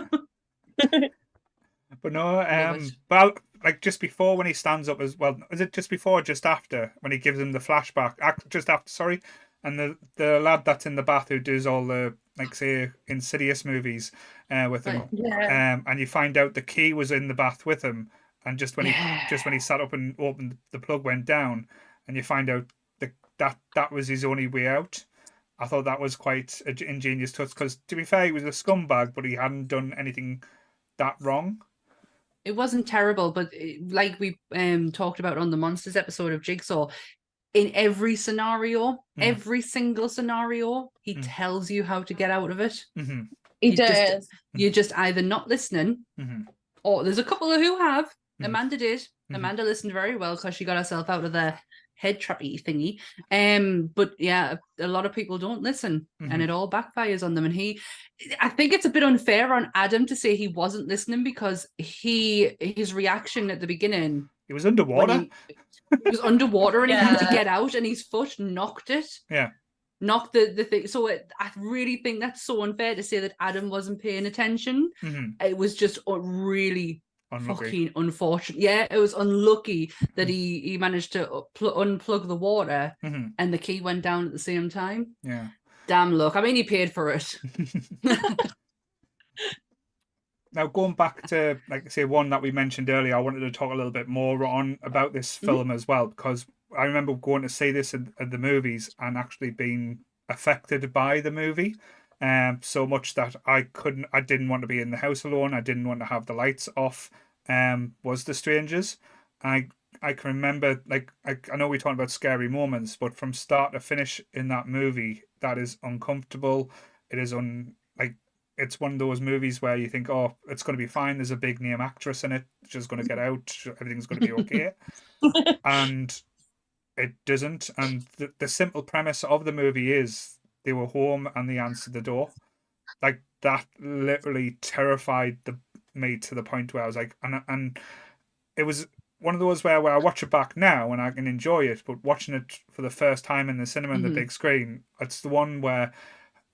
But no, well, like just before when he stands up as well, is it just before or just after when he gives him the flashback? Just after, sorry. And the lad that's in the bath who does all the, like, say, Insidious movies with him. And you find out the key was in the bath with him. And just when he sat up and opened, the plug went down, and you find out that was his only way out. I thought that was quite an ingenious touch because, to be fair, he was a scumbag, but he hadn't done anything that wrong. It wasn't terrible, but like we talked about on the Monsters episode of Jigsaw, in every scenario, every single scenario, he tells you how to get out of it. He does. You're just either not listening, or there's a couple who have. Amanda did. Amanda listened very well because she got herself out of the head trappy thingy. But yeah, a lot of people don't listen, and it all backfires on them. And I think it's a bit unfair on Adam to say he wasn't listening, because his reaction at the beginning, he was underwater. He was underwater and he had to get out, and his foot knocked it. Yeah. Knocked the thing. So I really think that's so unfair to say that Adam wasn't paying attention. It was just really unlucky. Fucking unfortunate. Yeah, it was unlucky that he managed to unplug the water and the key went down at the same time. Yeah. Damn luck. I mean, he paid for it. Now, going back to, like, say, one that we mentioned earlier, I wanted to talk a little bit more about this film as well, because I remember going to see this at the movies and actually being affected by the movie. So much that I didn't want to be in the house alone. I didn't want to have the lights off. Was The Strangers. I can remember, like, I know we talked about scary moments, but from start to finish in that movie, that is uncomfortable. It is it's one of those movies where you think, oh, it's going to be fine. There's a big name actress in it. She's going to get out. Everything's going to be okay. And it doesn't. And the simple premise of the movie is they were home and they answered the door. Like, that literally terrified me to the point where I was like, and it was one of those where I watch it back now and I can enjoy it, but watching it for the first time in the cinema on the big screen, it's the one where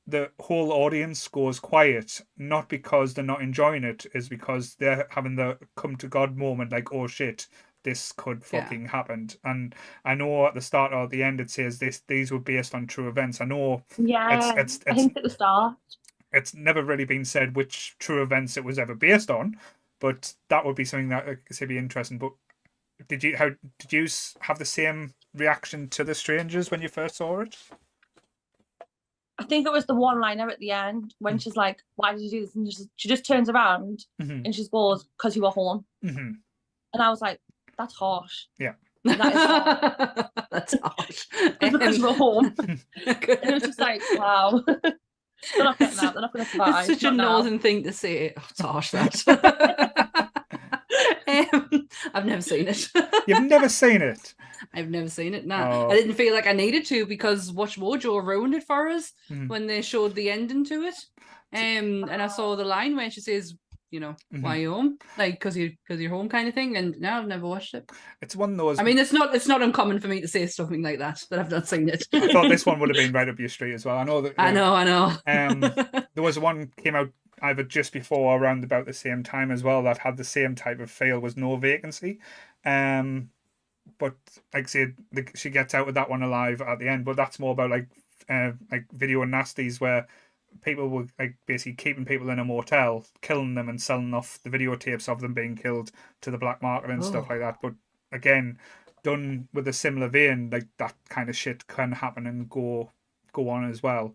the whole audience goes quiet, not because they're not enjoying it, is because they're having the come to God moment, like, oh shit, this could fucking happen. And I know at the start or at the end it says these were based on true events. I know it's I think at the start. It's never really been said which true events it was ever based on, but that would be something that could be interesting. But did you have the same reaction to The Strangers when you first saw it? I think it was the one-liner at the end when she's like, why did you do this? And she just turns around and she goes, because you were home. And I was like, that's harsh. Yeah. That is harsh. That's harsh. Because you were home. And it was just like, wow. They're not getting that. They're not going to survive. It's such a northern thing to say. Oh, it's harsh, that. I've never seen it. You've never seen it? I've never seen it, no. I didn't feel like I needed to, because Watch Mojo ruined it for us when they showed the ending to it. And I saw the line where she says, why are you home? Like, because you're home kind of thing. And no, I've never watched it. It's one of those... I mean, it's not uncommon for me to say something like that I've not seen it. I thought this one would have been right up your street as well. I know. I know. There was one came out either just before or around about the same time as well that had the same type of feel was No Vacancy. But like I said, she gets out of that one alive at the end. But that's more about like video nasties where people were like basically keeping people in a motel, killing them and selling off the videotapes of them being killed to the black market and stuff like that. But again, done with a similar vein, like that kind of shit can happen and go on as well.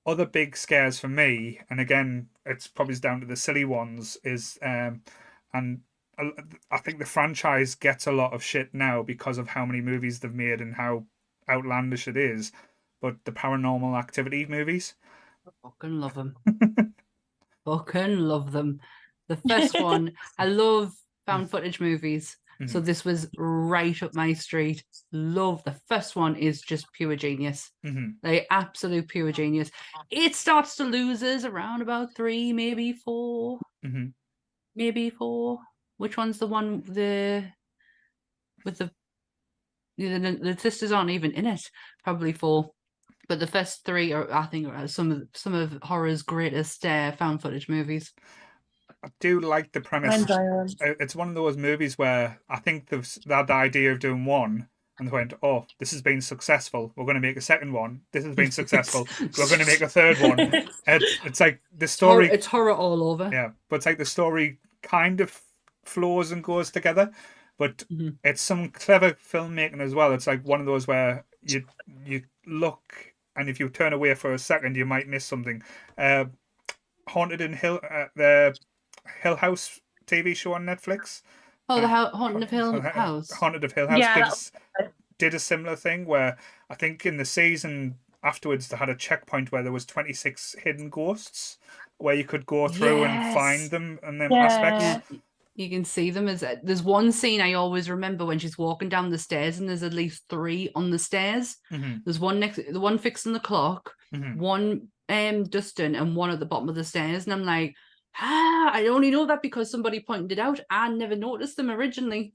Other big scares for me, and again, it's probably down to the silly ones, is and I think the franchise gets a lot of shit now because of how many movies they've made and how outlandish it is. But the Paranormal Activity movies, I fucking love them. Fucking love them. The first one, I love found footage movies. So this was right up my street. Love the first one is just pure genius. Like absolute pure genius. It starts to lose us around about 3, maybe 4. Maybe 4. Which one's the one with the sisters aren't even in it? Probably 4. But the first 3 are, I think, are some of horror's greatest found footage movies. I do like the premise. It's one of those movies where I think they had the idea of doing one and they went, oh, this has been successful. We're going to make a second one. This has been successful. We're going to make a third one. It's like the story. It's horror all over. Yeah, but it's like the story kind of flows and goes together. But it's some clever filmmaking as well. It's like one of those where you look and if you turn away for a second, you might miss something. Haunted in Hill, the Hill House TV show on Netflix. Oh, the Haunted of Hill House. Haunted of Hill House did a similar thing where I think in the season afterwards they had a checkpoint where there was 26 hidden ghosts where you could go through and find them and them aspects. You can see them as there's one scene I always remember when she's walking down the stairs and there's at least 3 on the stairs. There's one the one fixing the clock, one dusting, and one at the bottom of the stairs. And I'm like, I only know that because somebody pointed it out. I never noticed them originally.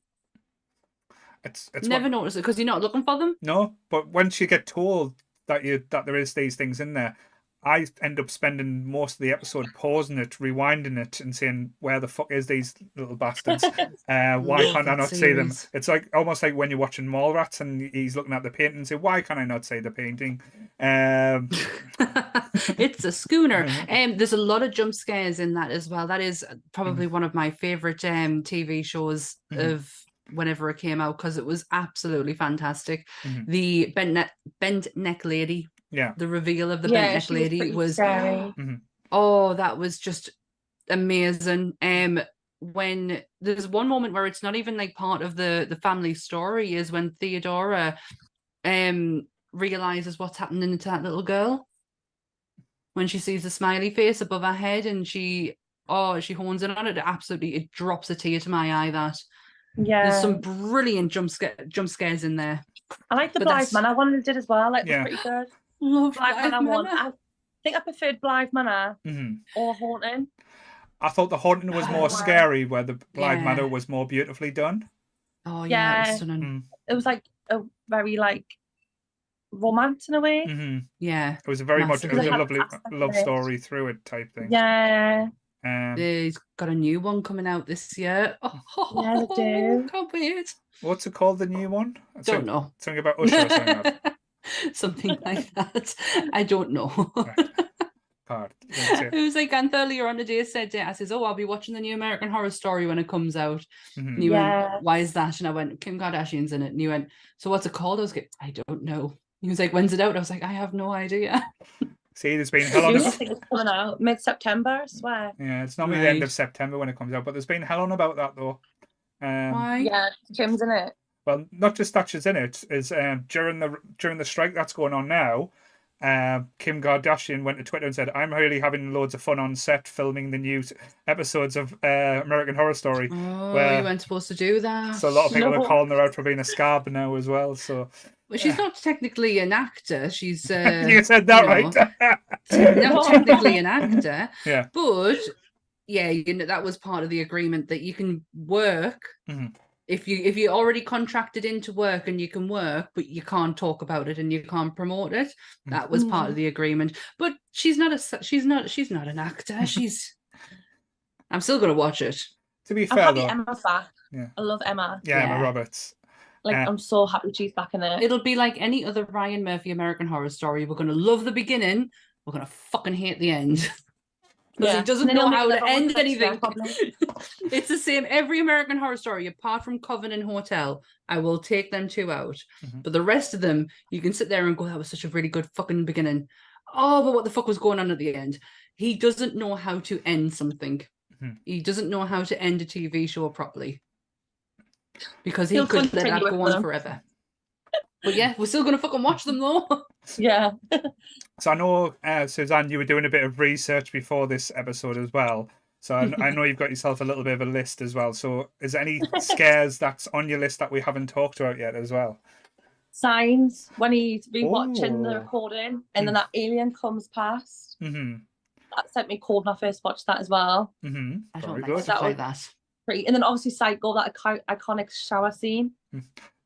It's never noticed it because you're not looking for them. No, but once you get told that there is these things in there, I end up spending most of the episode pausing it, rewinding it, and saying, "Where the fuck is these little bastards? Why can't I not see them?" It's like almost like when you're watching Mallrats and he's looking at the painting and say, "Why can I not see the painting?" It's a schooner. There's a lot of jump scares in that as well. That is probably one of my favorite TV shows of whenever it came out because it was absolutely fantastic. The bent neck lady. Yeah, the reveal of the bent neck lady was oh, that was just amazing. When there's one moment where it's not even like part of the family story is when Theodora realizes what's happening to that little girl when she sees the smiley face above her head and she hones in on it. It drops a tear to my eye. There's some brilliant jump scares in there. I like the Blythe Manor one they did as well. Like pretty good. Love Blythe Manor one. I think I preferred Blythe Manor or Haunting. I thought the Haunting was more scary, where the Blythe Manor was more beautifully done. Oh yeah, it was stunning. It was like a very like romance in a way. Yeah, it was a very much a lovely love story through it type thing. Yeah. He's got a new one coming out this year. Yeah, they do. Can't wait. What's it called? The new one? Don't know. Something about Usher or something. Something like that. I don't know. It was like Anth earlier on the day said, I says, "Oh, I'll be watching the new American Horror Story when it comes out." And you went, "Why is that?" And I went, "Kim Kardashian's in it." And you went, "So what's it called?" I was like, "I don't know." He was like, "When's it out?" I was like, "I have no idea." See, there's been hell on. I think it's coming out mid-September, I swear. Yeah, it's normally the end of September when it comes out, but there's been hell on about that though. Why? Yeah, Kim's in it. Well, not just that she's in it. Is during the strike that's going on now, Kim Kardashian went to Twitter and said, "I'm really having loads of fun on set filming the new episodes of American Horror Story." Oh, you weren't supposed to do that. So a lot of people are calling her out for being a scab now as well. So. Well, she's not technically an actor. She's you said that right. Not technically an actor. Yeah. But yeah, that was part of the agreement that you can work if you already contracted into work and you can work, but you can't talk about it and you can't promote it. That was part of the agreement. But she's not an actor. I'm still gonna watch it. To be I'm fair happy though, Emma's back. yeah, I love Emma. Emma Yeah. Roberts. Like, I'm so happy she's back in it. It'll be like any other Ryan Murphy American Horror Story. We're gonna love the beginning. We're gonna fucking hate the end. Because he doesn't know how to end anything. It's the same. Every American Horror Story, apart from Coven and Hotel, I will take them two out. But the rest of them, you can sit there and go, that was such a really good fucking beginning. Oh, but what the fuck was going on at the end? He doesn't know how to end something. He doesn't know how to end a TV show properly. Because he could let that go on forever. But yeah, we're still going to fucking watch them though. Yeah. So I know, Suzanne, you were doing a bit of research before this episode as well. So I know you've got yourself a little bit of a list as well. So is there any scares that's on your list that we haven't talked about yet as well? Signs, when he's rewatching the recording and then that alien comes past. That sent me cold when I first watched that as well. I don't Very like stuff like that. Pretty. And then obviously Psycho, that iconic shower scene.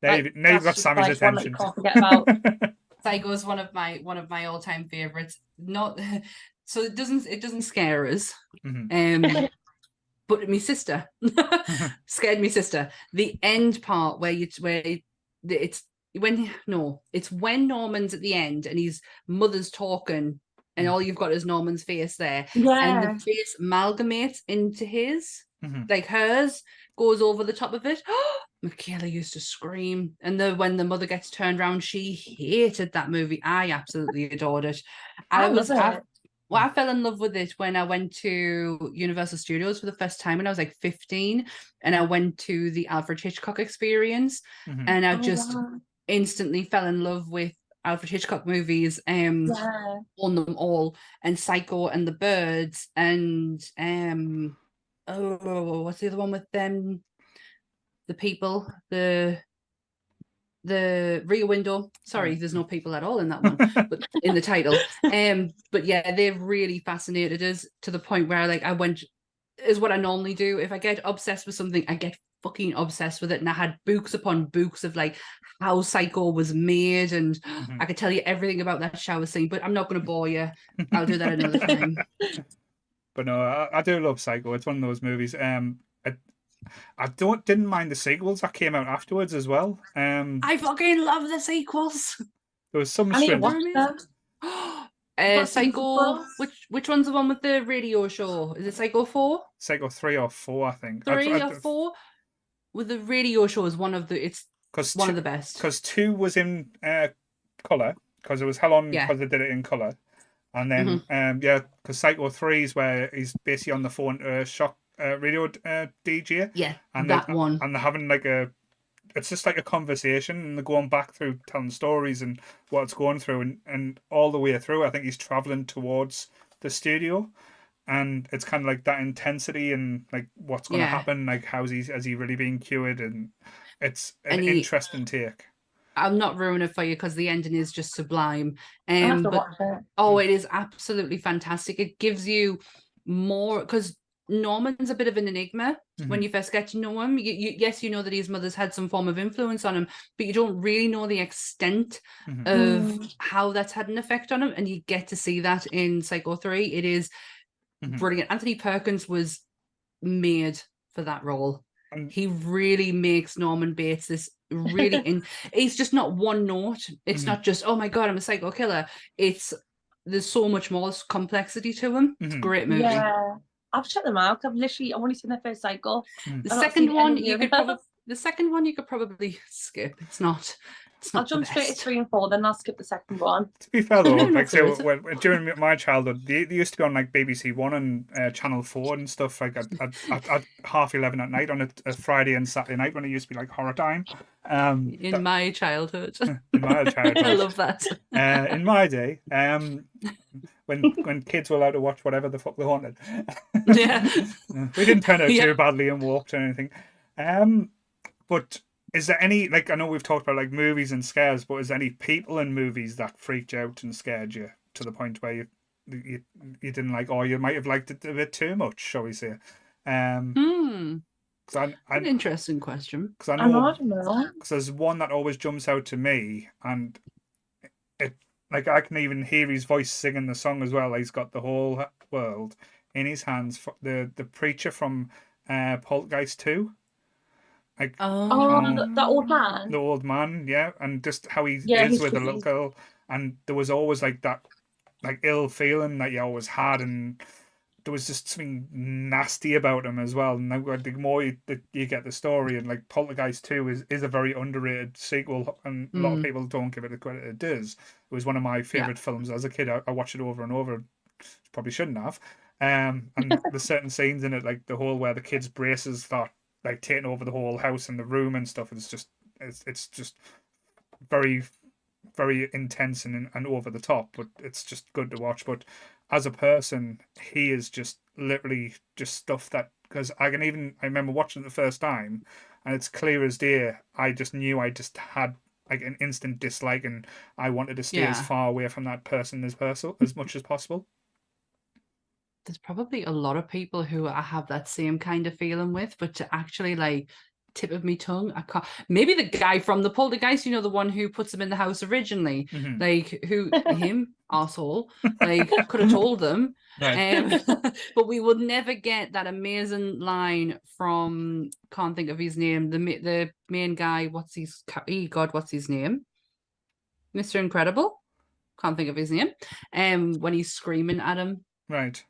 Now you've got Sammy's attention. One that you can't forget about. Psycho is one of my all-time favorites. Not so it doesn't scare us. But my sister scared me sister. The end part it's when Norman's at the end and his mother's talking and all you've got is Norman's face there. And the face amalgamates into his. Like hers goes over the top of it. Michaela used to scream, and when the mother gets turned around, she hated that movie. I absolutely adored it. I fell in love with it when I went to Universal Studios for the first time when I was like 15, and I went to the Alfred Hitchcock experience, and I just instantly fell in love with Alfred Hitchcock movies, on them all, and Psycho and the Birds, and what's the other one with them? The people, the Rear Window. Sorry, there's no people at all in that one, but in the title. But yeah, they've really fascinated us to the point where like I went, is what I normally do. If I get obsessed with something, I get fucking obsessed with it. And I had books upon books of like how Psycho was made, and I could tell you everything about that shower scene, but I'm not going to bore you. I'll do that another time. But no, I do love Psycho. It's one of those movies. I didn't mind the sequels that came out afterwards as well. I fucking love the sequels. There was some Psycho. Which one's the one with the radio show? Is it Psycho 4? Psycho 3 or 4, I think. 3 or 4? With the radio show is one of the one of the best. Because 2 was in colour, because it was how long because they did it in colour. And then because Psycho 3 is where he's basically on the phone to shock radio DJ. Yeah, and that one. And they're having like it's just like a conversation, and they're going back through telling stories and what it's going through, and all the way through, I think he's traveling towards the studio, and it's kind of like that intensity and like what's going to happen, like has he really being cured, and it's an interesting take. I'll not ruin it for you because the ending is just sublime. Have to watch it. It is absolutely fantastic. It gives you more, because Norman's a bit of an enigma when you first get to know him. Yes, you know that his mother's had some form of influence on him, but you don't really know the extent of how that's had an effect on him, and you get to see that in Psycho 3. It is brilliant. Anthony Perkins was made for that role. He really makes Norman Bates this really he's just not one note. It's not just, oh my god, I'm a psycho killer. There's so much more complexity to him. It's a great movie. Yeah, I've checked them out. I've only seen the first Psycho. The second one you could probably skip. It's not I'll jump straight to 3 and 4, then I'll skip the second one. To be fair though, like during my childhood, they used to be on like BBC One and Channel 4 and stuff, like at 11:30 at night on a Friday and Saturday night when it used to be like horror time. In my childhood. I love that. In my day, when kids were allowed to watch whatever the fuck they wanted. Yeah. We didn't turn out too badly and walked or anything. But is there any, like, I know we've talked about like movies and scares, but is there any people in movies that freaked you out and scared you to the point where you didn't like, or you might have liked it a bit too much, shall we say? An interesting question. Because I know, because there's one that always jumps out to me, and like I can even hear his voice singing the song as well. He's got the whole world in his hands. The preacher from Poltergeist 2. Like Oh, that old man. the old man, yeah, and just how he Yeah, is he's with the little creepy. girl, and there was always like that, like ill feeling that you always had, and there was just something nasty about him as well. And the more you get the story, and like Poltergeist 2 is a very underrated sequel, and a lot of people don't give it the credit it does. It was one of my favorite films as a kid. I watched it over and over. Probably shouldn't have. And there's certain scenes in it, like the whole where the kids' braces start like taking over the whole house and the room and stuff. It's just very very intense and over the top, but it's just good to watch. But as a person, he is just literally just stuff that, because I remember watching it the first time, and it's clear as day. I just knew I just had like an instant dislike, and I wanted to stay as far away from that person as much as possible. There's probably a lot of people who I have that same kind of feeling with, but to actually like tip of me tongue, I can't. Maybe the guy from the Poltergeist, you know, the one who puts him in the house originally, like him arsehole, like could have told them. Right. But we would never get that amazing line from, can't think of his name, the main guy. What's his name? Mr. Incredible. Can't think of his name. When he's screaming at him. Right.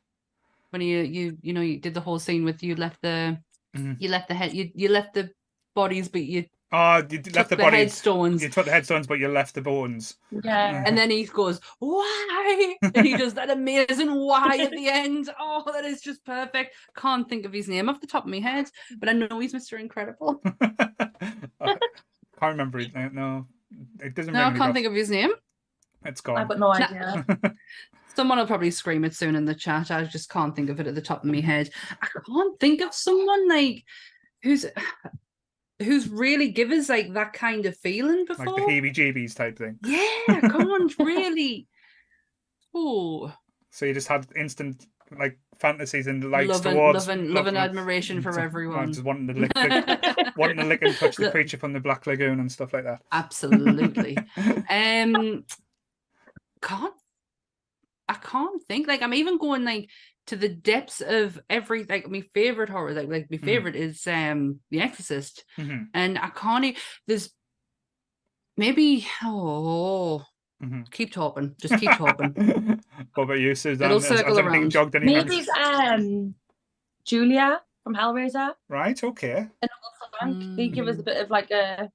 When you did the whole scene with you left the head, you left the bodies, but you left the bodies. Headstones. You took the headstones, but you left the bones. Yeah. And then he goes, "Why?" And he does that amazing "why" at the end. Oh, that is just perfect. Can't think of his name off the top of my head, but I know he's Mr. Incredible. I can't remember his name. No, it doesn't. No, I can't think of his name. It's gone. I've got no idea. Someone will probably scream it soon in the chat. I just can't think of it at the top of my head. I can't think of someone like who's really give us like that kind of feeling before. Like the heebie-jeebies type thing. Yeah, can't really. Oh. So you just had instant like fantasies and likes towards love and admiration for everyone. Just wanting to lick and touch the creature from the Black Lagoon and stuff like that. Absolutely. I can't think. Like I'm even going like to the depths of every like my favorite horror. Like my favorite is The Exorcist, and I can't. There's maybe keep talking. Just keep talking. What about you, Suzanne? It'll circle around. Maybe Julia from Hellraiser. Right. Okay. And Frank. They give us a bit of like a.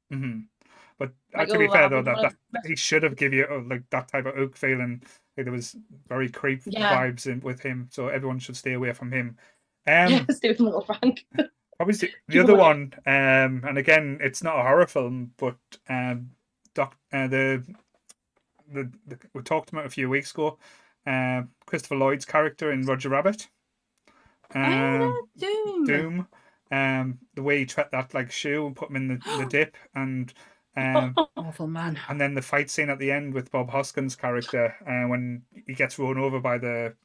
But to be fair though, that he should have given you like that type of ook feeling. Like, there was very creep vibes with him, so everyone should stay away from him. Stay with little Frank. Probably the other one, and again, it's not a horror film, but we talked about it a few weeks ago. Christopher Lloyd's character in Roger Rabbit. Doom. The way he treated that like shoe and put him in the dip, and awful man. And then the fight scene at the end with Bob Hoskins' character, when he gets run over by the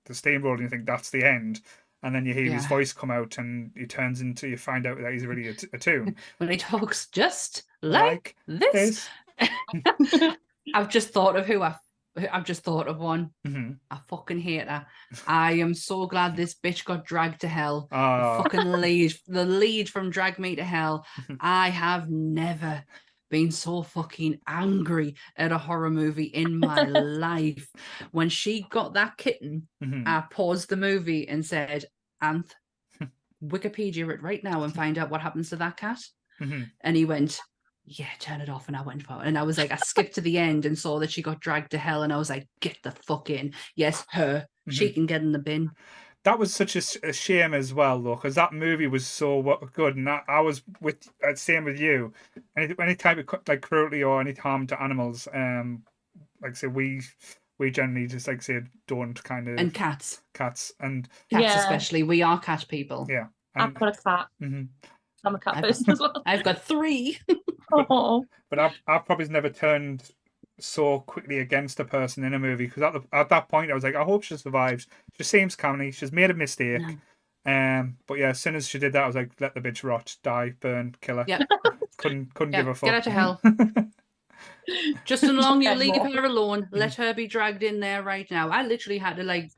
steamroller, and you think that's the end, and then you hear his voice come out, and he turns into, you find out that he's really a toon. When he talks just like this. I've just thought of one. I fucking hate her. I am so glad this bitch got dragged to hell. The lead from Drag Me to Hell. I have never been so fucking angry at a horror movie in my life. When she got that kitten, I paused the movie and said, "Anth, Wikipedia it right now and find out what happens to that cat." And he went, "Yeah, turn it off." And I went for it. And I was like, I skipped to the end and saw that she got dragged to hell. And I was like, get the fuck in. Yes, her. She can get in the bin. That was such a shame as well, though, because that movie was so good. And I was same with you. Any type of like cruelty or any harm to animals, like I say, we generally just like say don't kind of. And cats. Cats especially. We are cat people. Yeah. I've got a cat. I'm a cat person as well. I've got 3. But I've probably never turned so quickly against a person in a movie, because at that point I was like, I hope she survives. She seems canny. She's made a mistake. But yeah, as soon as she did that, I was like, let the bitch rot, die, burn, kill her. Yeah. couldn't give a fuck. Get out to hell. Justin Long, you Get leave more. her alone. Let her be dragged in there right now. I literally had to like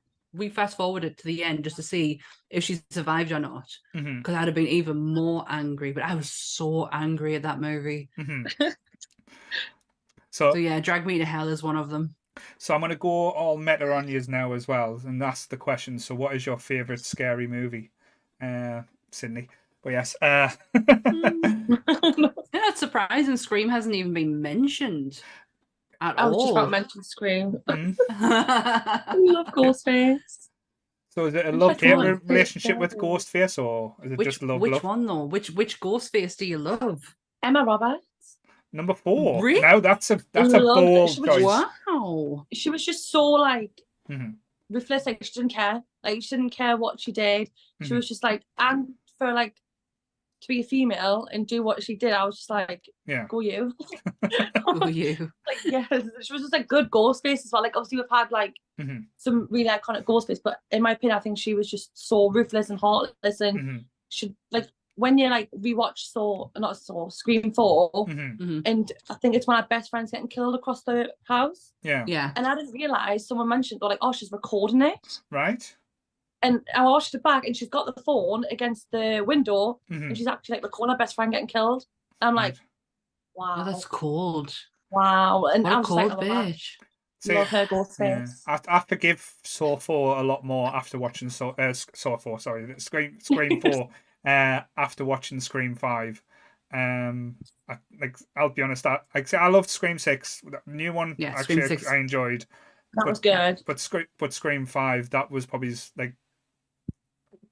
fast forward it to the end just to see if she survived or not. Mhm. Because I'd have been even more angry. But I was so angry at that movie. Mhm. So So, yeah, Drag Me to Hell is one of them. so I'm going to go all meta on yous now as well, and that's the question. So, what is your favorite scary movie, Sydney? But yes, Yeah, it's surprising Scream hasn't even been mentioned at I was just about to all. mention Scream. Mhm. I love Ghostface. So is it a Which love-hate one? relationship with Ghostface, or is it just love? Which one though? Which Ghostface do you love? Emma Roberts. Number 4. Really? Now that's a Loved it. bold She was choice. Wow. She was just so like Mhm. ruthless. Like she didn't care. Like she didn't care what she did. She Mhm. was just like, and for like to be a female and do what she did, I was just like, Yeah. go you. Go you. Like yes, she was just like good Ghostface as well. Like obviously we've had like Mhm. some really iconic Ghostface, but in my opinion, I think she was just so ruthless and heartless, and Mhm. should like when you like rewatch Scream 4, Mhm. and I think it's one of our best friends getting killed across the house. Yeah. Yeah. And I didn't realise someone mentioned, they're like, oh, she's recording it. Right. And I watched it back and she's got the phone against the window Mhm. and she's actually like recording her best friend getting killed. And I'm like, Right. wow. Oh, that's cold. Wow. And What I a was just like, cold oh, man, bitch. See, love her yeah. Ghostface. I forgive Saw 4 a lot more after watching Saw 4. Sorry, Scream 4. After watching Scream 5. I'll be honest. I loved Scream 6. The new one, Yeah, actually, Scream 6. I enjoyed. That was good. But Scream 5, that was probably like,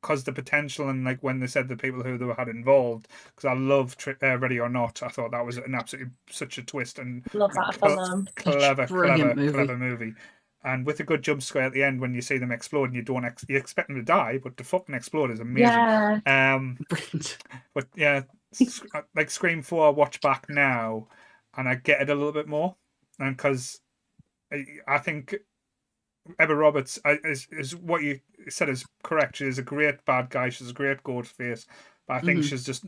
because the potential and like when they said the people who they had involved, because I loved Ready or Not, I thought that was an absolutely such a twist and Love that film. clever movie. And with a good jump scare at the end when you see them explode and you don't you expect them to die, but to fucking explode is amazing. Yeah. Brilliant. But yeah, like Scream 4, I watch back now and I get it a little bit more, and because I think Emma Roberts is what you said is correct. She's a great bad guy. She's a great Ghostface, but I think she's just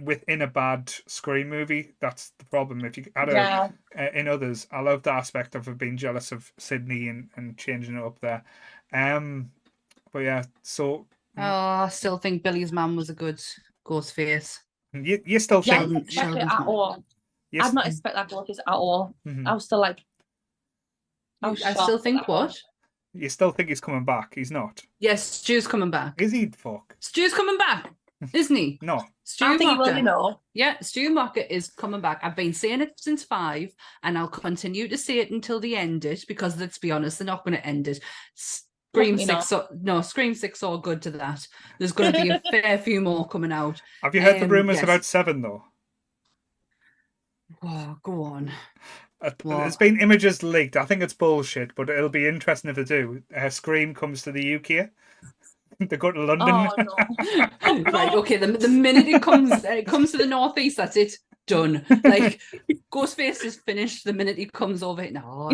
within a bad Scream movie. That's the problem. If you had her in others, I love the aspect of her being jealous of Sydney and changing it up there. But yeah, so Oh, I still think Billy's mum was a good Ghostface. you still Yeah, I think didn't expect it at all. I did not expect that Ghostface at all. I was still like, I still think what? You still think he's coming back? He's not. Yes, Stu's coming back. Is he? Fuck. Stu's coming back, isn't he? No. Stu I think he Mocker. will, you know. Yeah, Stu Mocker is coming back. I've been saying it since 5, and I'll continue to say it until they end it, because let's be honest, they're not going to end it. Scream 6, Scream 6 all good to that. There's going to be a fair few more coming out. Have you heard the rumours about 7 though? Oh, go on. There's been images leaked. I think it's bullshit, but it'll be interesting if they do. Scream comes to the UK. They go to London. Oh no! Right, okay. The minute it comes to the northeast, that's it. Done. Like Ghostface is finished the minute he comes over here. No,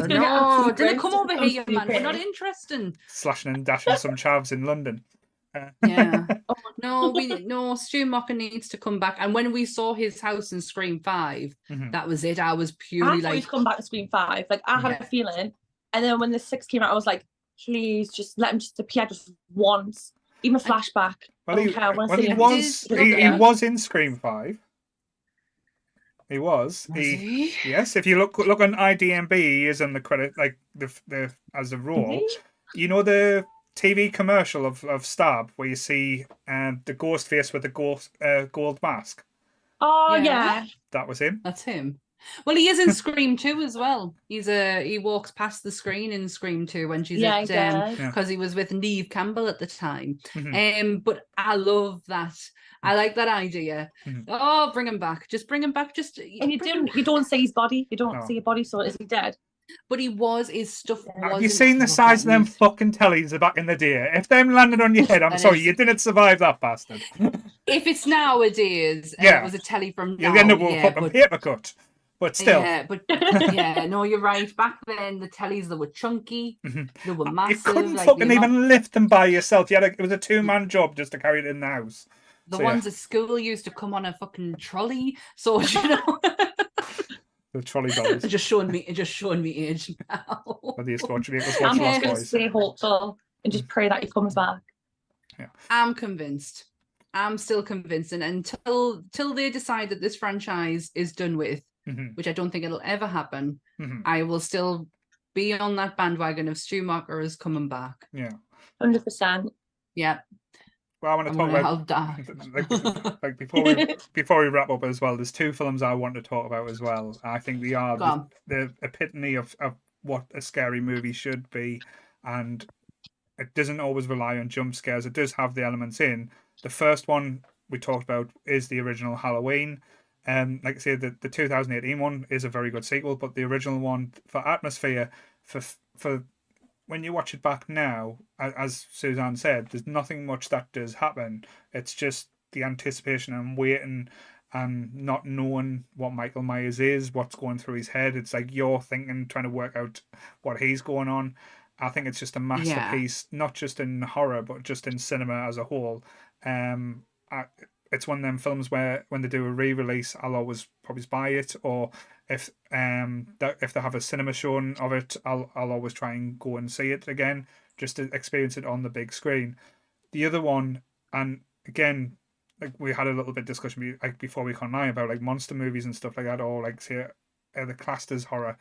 didn't come over here, man. We're not interested. Slashing and dashing some chavs in London. Yeah. No, Stu Mocker needs to come back. And when we saw his house in Scream 5, that was it. I was purely he's come back to Scream 5. Like I had a feeling, and then when the 6 came out, I was like, please just let him just appear just once, even a flashback. Well, he was in Scream 5. He was. He? Yes. If you look on IMDb, he is on the credit, like the as a raw. You know the TV commercial of Stab where you see the ghost face with the gold mask. Oh yeah, that was him. That's him. Well, he is in Scream 2 as well. He walks past the screen in Scream 2 when she's because he was with Neve Campbell at the time. But I love that. I like that idea. Oh, bring him back. Just bring him back. And you don't see his body. You don't see a body. So is he dead? But his stuff was. Have you seen the size of them fucking tellies back in the day? If them landed on your head, I'm sorry, you didn't survive that bastard. If it's nowadays, it was a telly from now. You'll end up with a fucking paper cut. But still. Yeah, no, you're right. Back then, the tellies, they were chunky, they were massive. You couldn't fucking even lift them by yourself. It was a 2-man job just to carry it in the house. The ones at school used to come on a fucking trolley. So, you know. The trolley dolls. It just showing me age now. Or the watch I'm Lost just going to Boys. stay hopeful and just pray that he comes back. I'm convinced. I'm still convinced, and until they decide that this franchise is done with, which I don't think it'll ever happen, I will still be on that bandwagon of Stu Macher is coming back. Yeah. 100%. Yeah. Well, I want to talk about like before we wrap up as well. There's two films I want to talk about as well. I think they are the epitome of what a scary movie should be, and it doesn't always rely on jump scares. It does have the elements in. The first one we talked about is the original Halloween. Like I said, the 2018 one is a very good sequel, but the original one, for atmosphere, for when you watch it back now, as Suzanne said, there's nothing much that does happen. It's just the anticipation and waiting and not knowing what Michael Myers is, what's going through his head. It's like you're thinking, trying to work out what he's going on. I think it's just a masterpiece, not just in horror, but just in cinema as a whole. It's one of them films where when they do a re-release, I'll always probably buy it, or if they have a cinema showing of it, I'll always try and go and see it again, just to experience it on the big screen. The other one, and again, like we had a little bit of discussion like before we come online about like monster movies and stuff like that, or like say the classed as horror.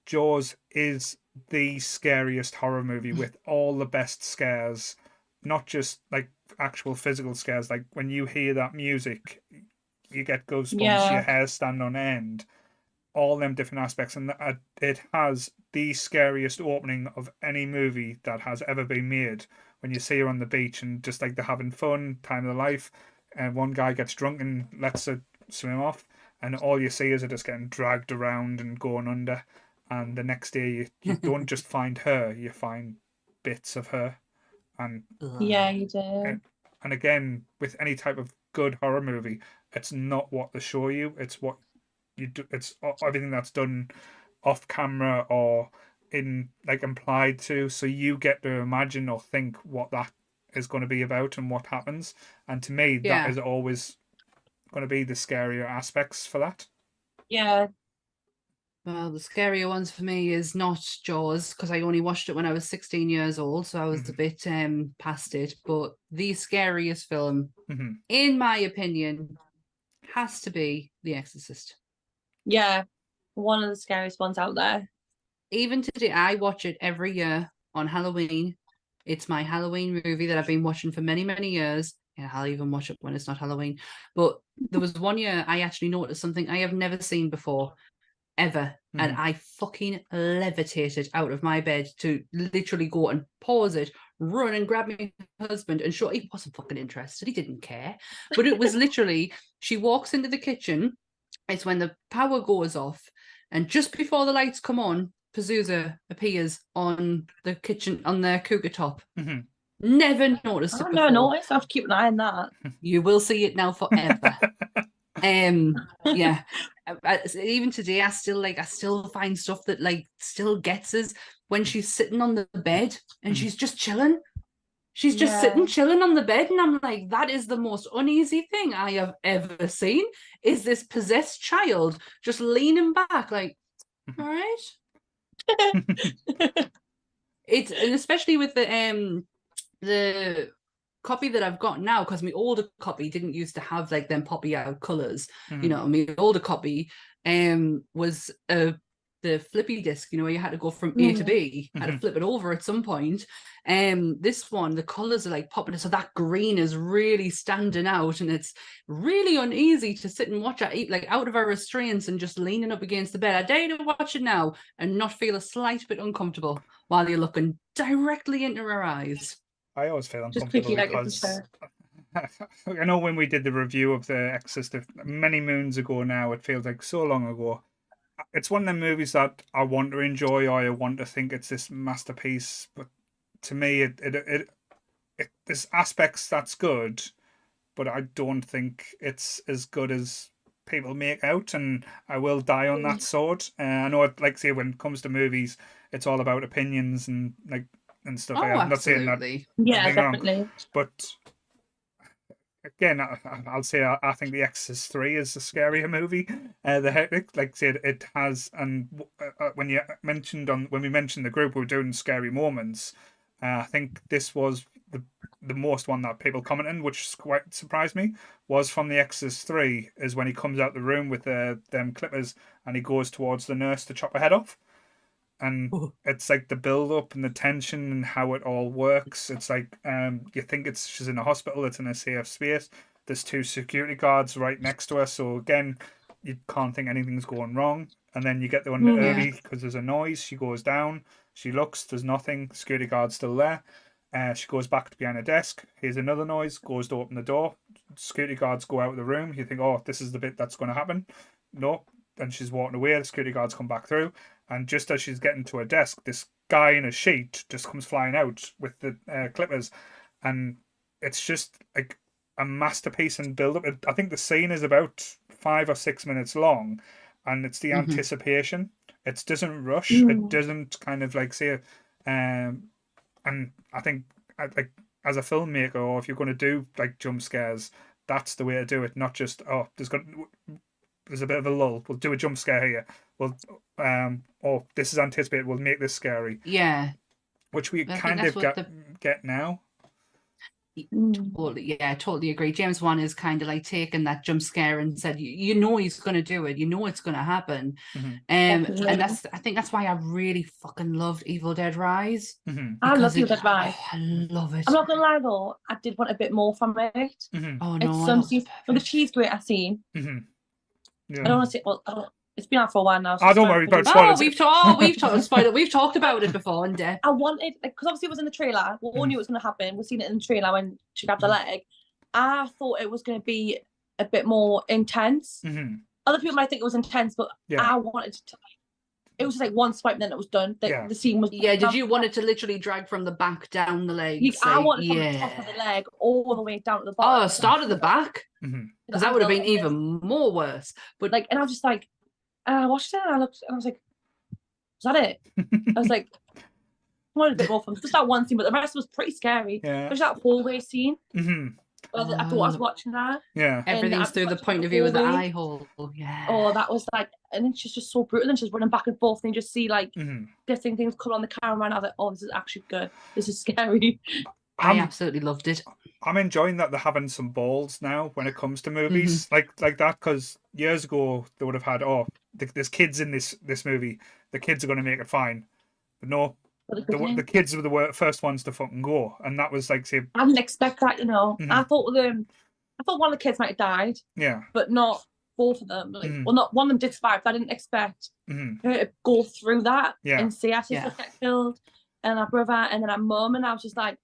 Jaws is the scariest horror movie with all the best scares, not just like actual physical scares. Like when you hear that music, you get goosebumps, your hair stand on end, all them different aspects, and it has the scariest opening of any movie that has ever been made. When you see her on the beach and just like they're having fun, time of their life, and one guy gets drunk and lets her swim off, and all you see is her just getting dragged around and going under. And the next day, you don't just find her; you find bits of her, and yeah, you do. And again, with any type of good horror movie, it's not what they show you; it's what you do. It's everything that's done off camera or in like implied to, so you get to imagine or think what that is going to be about and what happens. And to me, that is always going to be the scarier aspects for that. Yeah. Well, the scarier ones for me is not Jaws, because I only watched it when I was 16 years old, so I was a bit past it. But the scariest film, in my opinion, has to be The Exorcist. Yeah, one of the scariest ones out there. Even today, I watch it every year on Halloween. It's my Halloween movie that I've been watching for many, many years. Yeah, I'll even watch it when it's not Halloween. But there was one year I actually noticed something I have never seen before. Ever. And I fucking levitated out of my bed to literally go and pause it, run and grab my husband and show. He wasn't fucking interested. He didn't care. But it was literally, she walks into the kitchen. It's when the power goes off. And just before the lights come on, Pazuzu appears on the kitchen, on the cooktop. Never noticed it before. Never noticed. I have to keep an eye on that. You will see it now forever. Yeah. Even today, I still find stuff that like still gets us when she's sitting on the bed and she's just chilling. She's just sitting chilling on the bed, and I'm like, that is the most uneasy thing I have ever seen. Is this possessed child just leaning back, like, all right? It's, and especially with the copy that I've got now, because my older copy didn't used to have like them poppy out colours. You know, my older copy was the flippy disc, you know, where you had to go from A to B, had to flip it over at some point. This one, the colours are like popping, so that green is really standing out, and it's really uneasy to sit and watch it, like out of our restraints and just leaning up against the bed. I dare you to watch it now and not feel a slight bit uncomfortable while you're looking directly into her eyes. I always feel uncomfortable because I know when we did the review of The Exorcist many moons ago now, it feels like so long ago. It's one of them movies that I want to enjoy, or I want to think it's this masterpiece, but to me, there's aspects that's good, but I don't think it's as good as people make out, and I will die on that sword. I know, like say, when it comes to movies, it's all about opinions and like and stuff. I'm not saying that. Yeah, definitely. Wrong, but again, I'll say I think The Exorcist 3 is a scarier movie. The Hectic, like I said, it has, and when we mentioned the group, we were doing scary moments. I think this was the most one that people commented, which quite surprised me, was from The Exorcist 3, is when he comes out the room with them clippers and he goes towards the nurse to chop her head off. And Ooh. it's like the build up and the tension and how it all works. It's like you think she's in a hospital, it's in a safe space. There's two security guards right next to her, so again, you can't think anything's going wrong. And then you get the one early because there's a noise. She goes down, she looks, there's nothing. The security guard's still there. She goes back to behind a desk. Here's another noise. Goes to open the door. Security guards go out of the room. You think, oh, this is the bit that's going to happen. No, and she's walking away. The security guards come back through. And just as she's getting to her desk, this guy in a sheet just comes flying out with the clippers. And it's just like a masterpiece in build-up. I think the scene is about 5 or 6 minutes long. And it's the anticipation. It doesn't rush. It doesn't kind of like say... and I think like as a filmmaker, or if you're going to do like jump scares, that's the way to do it. Not just, oh, there's a bit of a lull, we'll do a jump scare here. Well, oh, this is anticipated, we'll make this scary. Yeah. Which we I kind think of that's get now. Totally agree. James Wan is kind of like taken that jump scare and said, you know he's going to do it, you know it's going to happen. And I think that's why I really fucking loved Evil Dead Rise. I love Evil Dead Rise. I love it. I'm not gonna lie though, I did want a bit more from it. Oh no, It's some scenes, the cheese grate I've seen. Yeah. I don't want to say. Well, it's been out for a while now. So don't worry about spoilers. We've talked about it before in depth. I wanted, because obviously it was in the trailer. We all knew it was going to happen. We've seen it in the trailer when she grabbed the leg. I thought it was going to be a bit more intense. Other people might think it was intense, but I wanted to. It was just like one swipe, and then it was done. The scene was. Yeah, did you want it to literally drag from the back down the leg? I wanted from the top of the leg all the way down to the bottom. Oh, start at the back? Because that would have been even more worse. But like, and I was just like, I watched it and I looked, and I was like, "Is that it?" I was like, "I wanted a bit more from just that one scene," but the rest was pretty scary. There's that hallway scene. I thought I was watching that. Yeah, everything's through the point of view of the eye hole. Yeah. Oh, that was like, and then she's just so brutal, and she's running back and forth, and you just see like different things come on the camera, and I was like, "Oh, this is actually good. This is scary." I absolutely loved it. I'm enjoying that they're having some balls now when it comes to movies like that, because years ago they would have had, oh, there's kids in this movie, the kids are going to make it fine, but no, the kids were the first ones to fucking go, and that was like, say, I didn't expect that, you know. I thought one of the kids might have died, but not both of them. Like, well, not one of them did survive, but I didn't expect her to go through that and see her sister get killed and her brother and then her mum, and I was just like,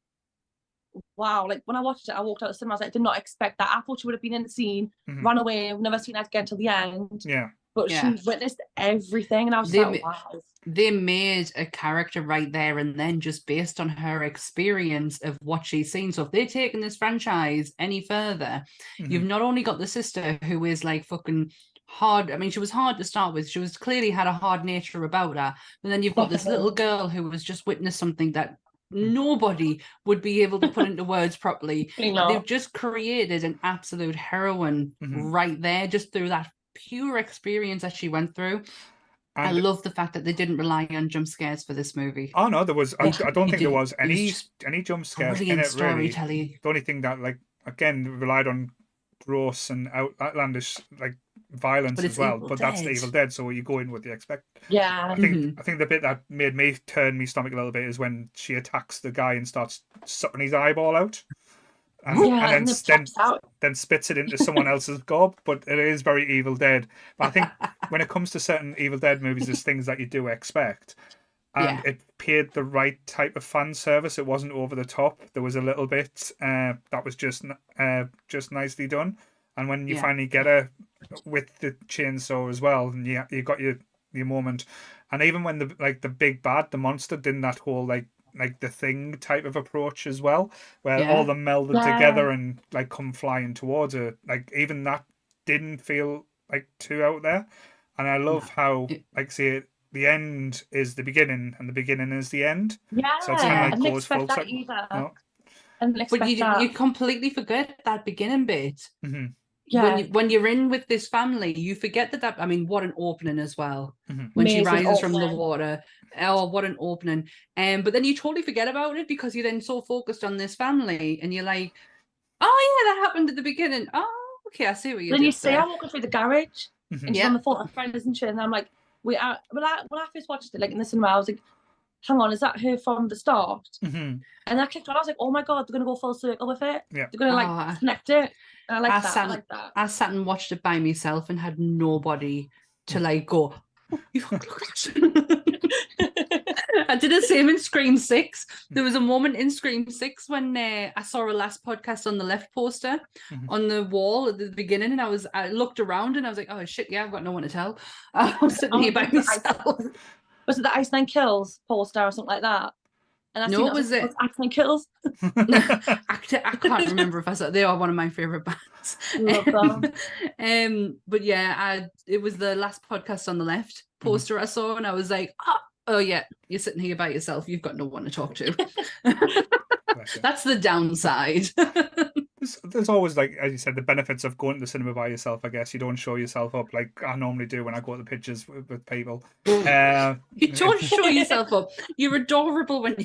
wow. Like when I watched it, I walked out of the cinema, I was like, I did not expect that. I thought she would have been in the scene, ran away, never seen her again till the end. But she witnessed everything, and I was like, wow. They made a character right there and then, just based on her experience of what she's seen. So if they're taking this franchise any further, you've not only got the sister who is like fucking hard. I mean, she was hard to start with. She was clearly had a hard nature about her. But then you've got this little girl who was just witnessed something that nobody would be able to put into words properly. They've just created an absolute heroine right there, just through that pure experience that she went through. And I love the fact that they didn't rely on jump scares for this movie. Oh no, there was. I don't think there was any jump scares in it. Really, the only thing that, like, again, relied on gross and outlandish like violence as well. But that's the Evil Dead, so you go in with the expect. Yeah, I think the bit that made me turn my stomach a little bit is when she attacks the guy and starts sucking his eyeball out. And then spits it into someone else's gob. But it is very Evil Dead. But I think when it comes to certain Evil Dead movies, there's things that you do expect. And it paid the right type of fan service. It wasn't over the top. There was a little bit that was just nicely done. And when you finally get her with the chainsaw as well, and you got your moment. And even when the big bad, the monster, did that whole like the Thing type of approach as well, where all them melded together and like come flying towards her. Like even that didn't feel like too out there. And I love how like say the end is the beginning and the beginning is the end. Yeah, so it's kind of like I didn't goes expect full that circle. either. No. I didn't But expect that. you completely forget that beginning bit. Hmm. Yeah, When you're in with this family, you forget that. I mean, what an opening as well. Hmm. When she amazing rises from the opening. water, oh, what an opening! But then you totally forget about it because you're then so focused on this family, and you're like, oh yeah, that happened at the beginning. Oh, okay, I see what you Then you did see her there. walking through the garage, Hmm. and she's on the phone with her friend, isn't she? And I'm like, when I first watched it, like in the cinema, I was like, hang on, is that her from the start? Hmm. And I clicked on, I was like, oh my god, they're gonna go full circle with it. Yeah. They're gonna like Oh, connect it. And I like I that. sat, I like that. I sat and watched it by myself and had nobody to like go, oh, you look at that. I did the same in Scream 6. There was a moment in Scream 6 when I saw a last podcast on the left poster Mhm. on the wall at the beginning, and I looked around and I was like, oh shit, yeah, I've got no one to tell. I'm sitting here by myself. Was it the Ice Nine Kills poster or something like that? And I No, seen it was it. Ice Nine Kills. I can't remember if I saw. They are one of my favorite bands. Love them. But yeah, it was the last podcast on the left poster I saw, and I was like, oh yeah, you're sitting here by yourself. You've got no one to talk to. That's the downside. There's always, like, as you said, the benefits of going to the cinema by yourself. I guess you don't show yourself up like I normally do when I go to the pictures with people. You don't show yourself up. You're adorable when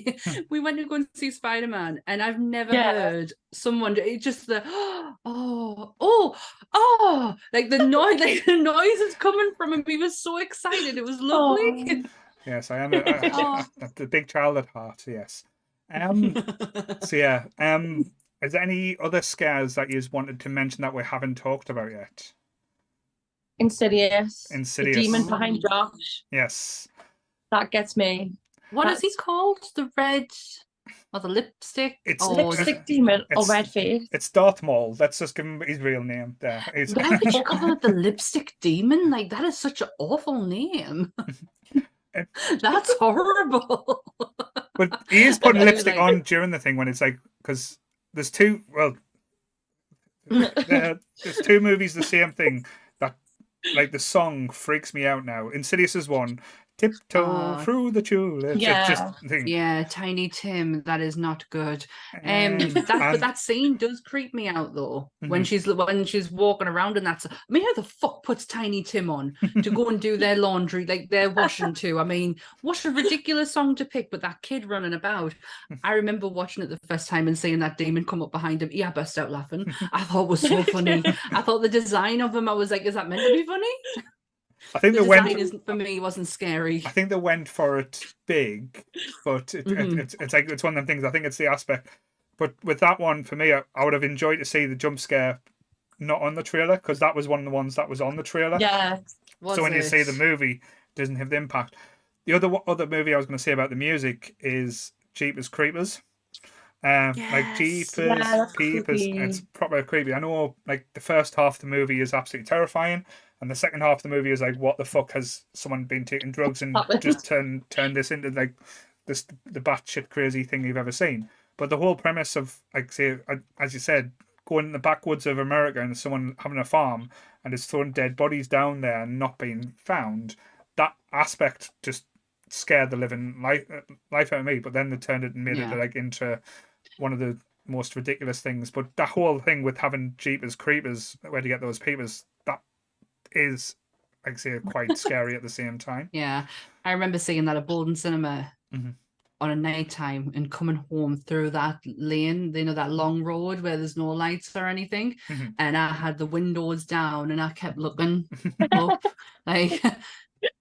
we went to go and see Spider-Man, and I've never heard someone just the like the noise, like the noise is coming from him. He was so excited. It was lovely. Yes, I am a big child at heart. Yes. So yeah. Is there any other scares that you just wanted to mention that we haven't talked about yet? Insidious. Insidious. The demon behind Josh. Yes. That gets me. What is he called? The red or the lipstick? Lipstick demon or red face. It's Darth Maul. Let's just give him his real name there. Why would you call it the lipstick demon? Like, that is such an awful name. That's horrible. But he is putting lipstick on during the thing when it's like, because there's two movies the same thing that, like, the song freaks me out now. Insidious is one. Tiptoe through the tulips. Yeah, Tiny Tim. That is not good. But that scene does creep me out though. When she's walking around and I mean, who the fuck puts Tiny Tim on to go and do their laundry, like they're washing to? I mean, what a ridiculous song to pick. But that kid running about, I remember watching it the first time and seeing that demon come up behind him. Yeah, I burst out laughing. I thought it was so funny. I thought the design of him, I was like, is that meant to be funny? I think for me wasn't scary. I think they went for it big, but it's like, it's one of them things. I think it's the aspect. But with that one, for me, I would have enjoyed to see the jump scare not on the trailer, because that was one of the ones that was on the trailer. Yeah. So when you see the movie, it doesn't have the impact. The other movie I was going to say about the music is Jeepers Creepers. Like Jeepers Creepers, it's proper creepy. I know, like, the first half of the movie is absolutely terrifying, and the second half of the movie is like, what the fuck, has someone been taking drugs and just turn this into like the batshit crazy thing you've ever seen? But the whole premise of, like, say, as you said, going in the backwoods of America and someone having a farm and is throwing dead bodies down there and not being found, that aspect just scared the living life out of me. But then they turned it and made it like into one of the most ridiculous things. But that whole thing with having Jeepers Creepers, where to get those peepers, that is, like I say, quite scary at the same time. Yeah, I remember seeing that at Bolden Cinema on a night time and coming home through that lane, you know, that long road where there's no lights or anything, and I had the windows down and I kept looking up, like,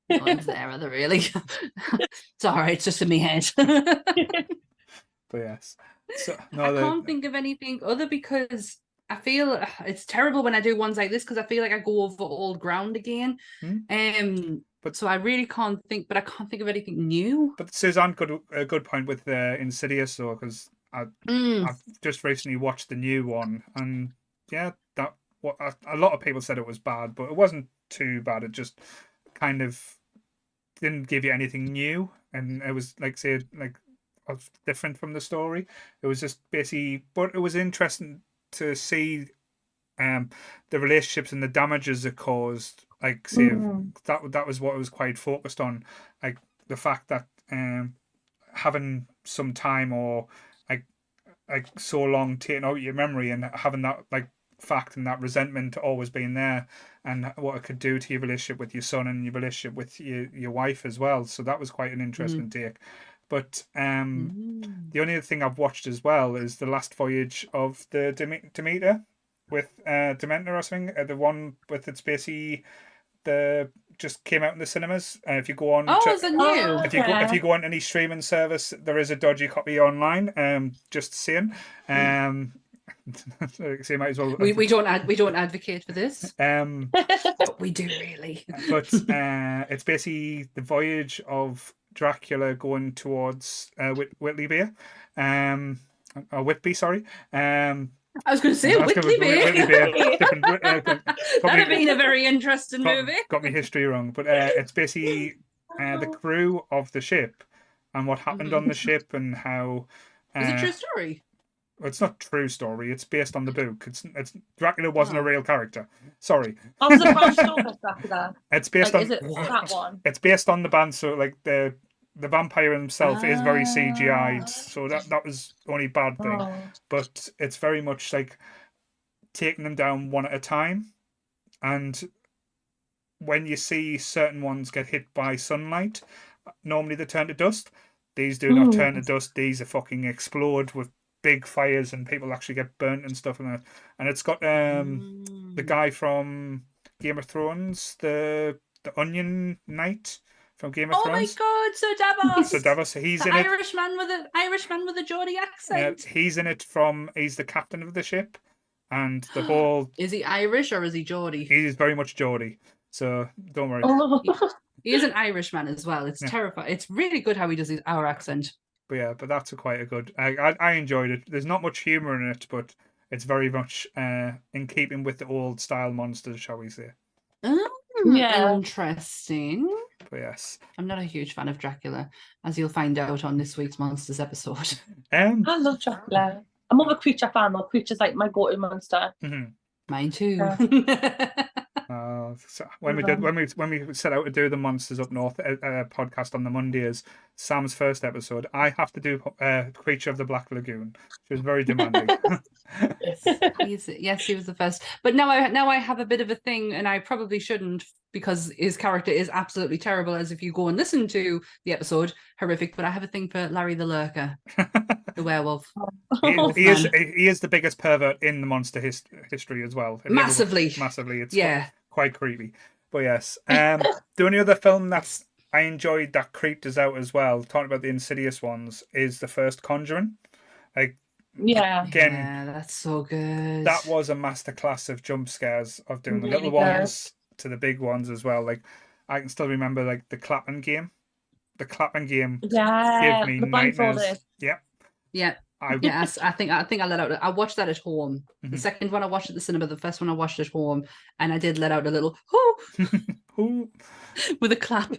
no one's there, are they really? It's all right, it's just in my head. But yes, so I can't think of anything other, because I feel it's terrible when I do ones like this, because I feel like I go over old ground again. But so I really can't think, but I can't think of anything new. But Suzanne got a good point with Insidious, though, because I've just recently watched the new one, and yeah, a lot of people said it was bad, but it wasn't too bad. It just kind of didn't give you anything new, and it was like, say, like, different from the story. It was just basically, but it was interesting to see the relationships and the damages it caused. Like, say, that was what it was quite focused on, like the fact that having some time, or like like so long taken out of your memory, and having that like fact and that resentment always being there, and what it could do to your relationship with your son and your relationship with your wife as well. So that was quite an interesting take. But the only other thing I've watched as well is the last voyage of the Demeter with Dementor or something. The one with it's basically the just came out in the cinemas. If you go on, is it new? if you go on any streaming service, there is a dodgy copy online. Just saying. So you might as well. We don't advocate for this, Um, but we do really. but it's basically the voyage of Dracula going towards Whitley Bay, or Whitby, sorry. I was going to say Whitley Bay. That'd have been a very interesting movie. Got my history wrong, but it's basically the crew of the ship and what happened on the ship and how. Is it true story? It's not true story. It's based on the book. It's Dracula wasn't a real character. Sorry. Oh, was it Bram Stoker's Dracula? It's based Like, on. is it that one? It's based on the band, so like the vampire himself is very CGI'd, so that was the only bad thing. Oh. But it's very much like taking them down one at a time, and when you see certain ones get hit by sunlight, normally they turn to dust. These do not turn to dust. These are fucking explode with big fires, and people actually get burnt and stuff like that. And it's got the guy from Game of Thrones, the Onion Knight from Game of Thrones. Oh my God, Sir Davos! He's the in it. Irishman with a Geordie accent. He's in it he's the captain of the ship, and the whole. Is he Irish or is he Geordie? He's very much Geordie, so don't worry. Oh. He is an Irishman as well. It's terrifying. It's really good how he does our accent. But that's quite a good. I enjoyed it. There's not much humor in it, but it's very much in keeping with the old style monsters, shall we say? Interesting. But yes, I'm not a huge fan of Dracula, as you'll find out on this week's Monsters episode. I love Dracula. I'm more of a creature fan, though. Creature's like my go-to monster. Mine too. So when we set out to do the Monsters Up North podcast on the Mondays, Sam's first episode, I have to do Creature of the Black Lagoon. She was very demanding. Yes, he was the first. But now I have a bit of a thing, and I probably shouldn't, because his character is absolutely terrible, as if you go and listen to the episode, horrific. But I have a thing for Larry the Lurker, the werewolf. He is the biggest pervert in the monster history as well. Massively. It's quite creepy. But yes, the only other film that I enjoyed that creeped us out as well, talking about the insidious ones, is the first Conjuring. Like, again, that's so good. That was a masterclass of jump scares, of doing the little ones to the big ones as well. Like, I can still remember like the clapping game. The clapping game gave me nightmares. Yeah. Yes, I think I let out. I watched that at home. The second one I watched at the cinema. The first one I watched at home, and I did let out a little "hoo" with a clap.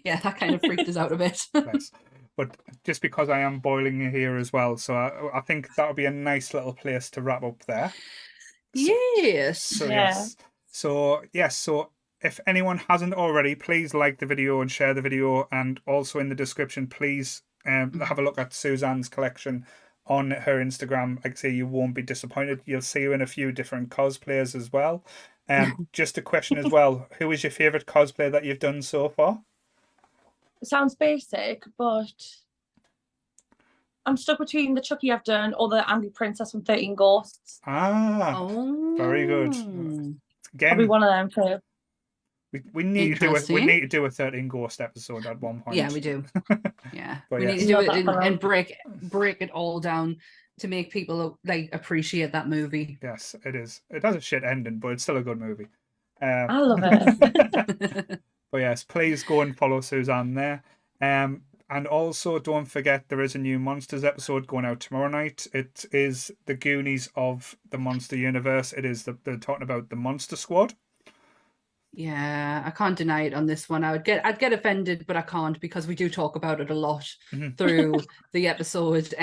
Yeah, that kind of freaked us out a bit. Nice. But just because I am boiling here as well, so I think that would be a nice little place to wrap up there. Yes. So if anyone hasn't already, please like the video and share the video, and also in the description, please have a look at Suzanne's collection on her Instagram. Like I say, you won't be disappointed. You'll see her in a few different cosplays as well. Just a question as well, who is your favourite cosplay that you've done so far? It sounds basic, but I'm stuck between the Chucky I've done or the Andy Princess from 13 Ghosts. Very good. Again, probably one of them too. We need to do a 13 Ghost episode at one point. Yeah, we do. Yeah, we need to do it and break it all down to make people like appreciate that movie. Yes, it is. It has a shit ending, but it's still a good movie. I love it. But yes, please go and follow Suzanne there. And also don't forget there is a new Monsters episode going out tomorrow night. It is the Goonies of the Monster Universe. It is they're talking about the Monster Squad. Yeah, I can't deny it on this one. I'd get offended, but I can't, because we do talk about it a lot through the episode.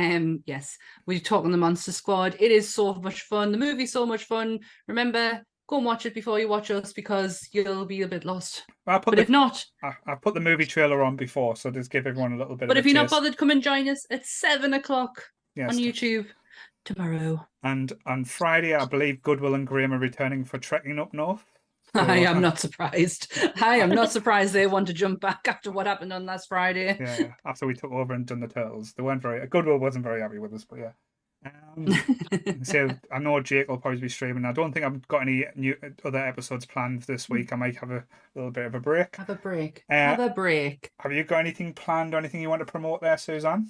Yes, we talk on the Monster Squad. It is so much fun. The movie's so much fun. Remember, go and watch it before you watch us, because you'll be a bit lost. If not, I put the movie trailer on before, so just give everyone a little bit. But if you're not bothered, come and join us at 7:00 on YouTube. tomorrow. And on Friday, I believe Goodwill and Graham are returning for trekking up north. So, I am not surprised. I am not surprised they want to jump back after what happened on last Friday. Yeah, after we took over and done the turtles, they weren't very. Goodwill wasn't very happy with us, but yeah. So I know Jake will probably be streaming. I don't think I've got any new other episodes planned this week. I might have a little bit of a break. Have a break. Have a break. Have you got anything planned or anything you want to promote there, Suzanne?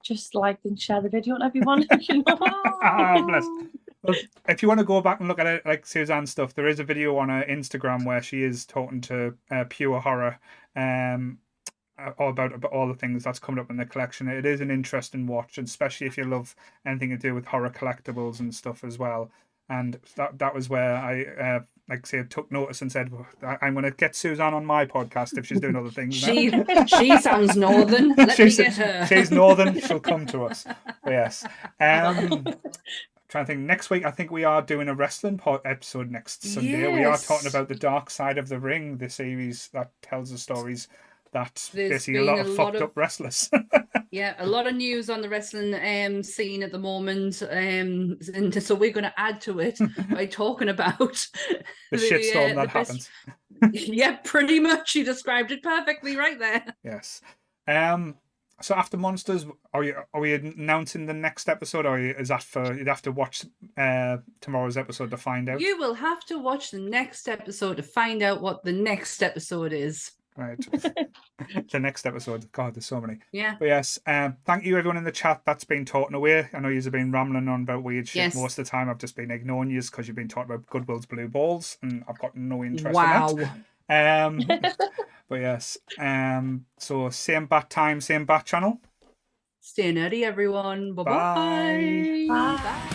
Just like and share the video on everyone. You know? Bless. Well, if you want to go back and look at it, like Suzanne's stuff, there is a video on her Instagram where she is talking to Pure Horror, all about all the things that's coming up in the collection. It is an interesting watch, and especially if you love anything to do with horror collectibles and stuff as well. And that was where I, like I say, took notice and said, well, I'm going to get Suzanne on my podcast if she's doing other things. She sounds northern. Let me get her. She's northern. She'll come to us. But yes. Trying to think. Next week, I think we are doing a wrestling episode next Sunday. Yes. We are talking about the Dark Side of the Ring, the series that tells the stories that basically a lot of fucked up wrestlers. Yeah, a lot of news on the wrestling scene at the moment, and so we're going to add to it by talking about the shitstorm that happens. Yeah, pretty much. You described it perfectly right there. Yes. So after Monsters, are we announcing the next episode, or is that for you'd have to watch tomorrow's episode to find out? You will have to watch the next episode to find out what the next episode is. Right. The next episode. God, there's so many. Yeah. But yes, thank you everyone in the chat that's been talking away. I know you've been rambling on about weird shit most of the time. I've just been ignoring you because you've been talking about Goodwill's blue balls, and I've got no interest in that. But yes, so same bat time, same bat channel. Stay nerdy, everyone. Bye-bye. Bye. Bye.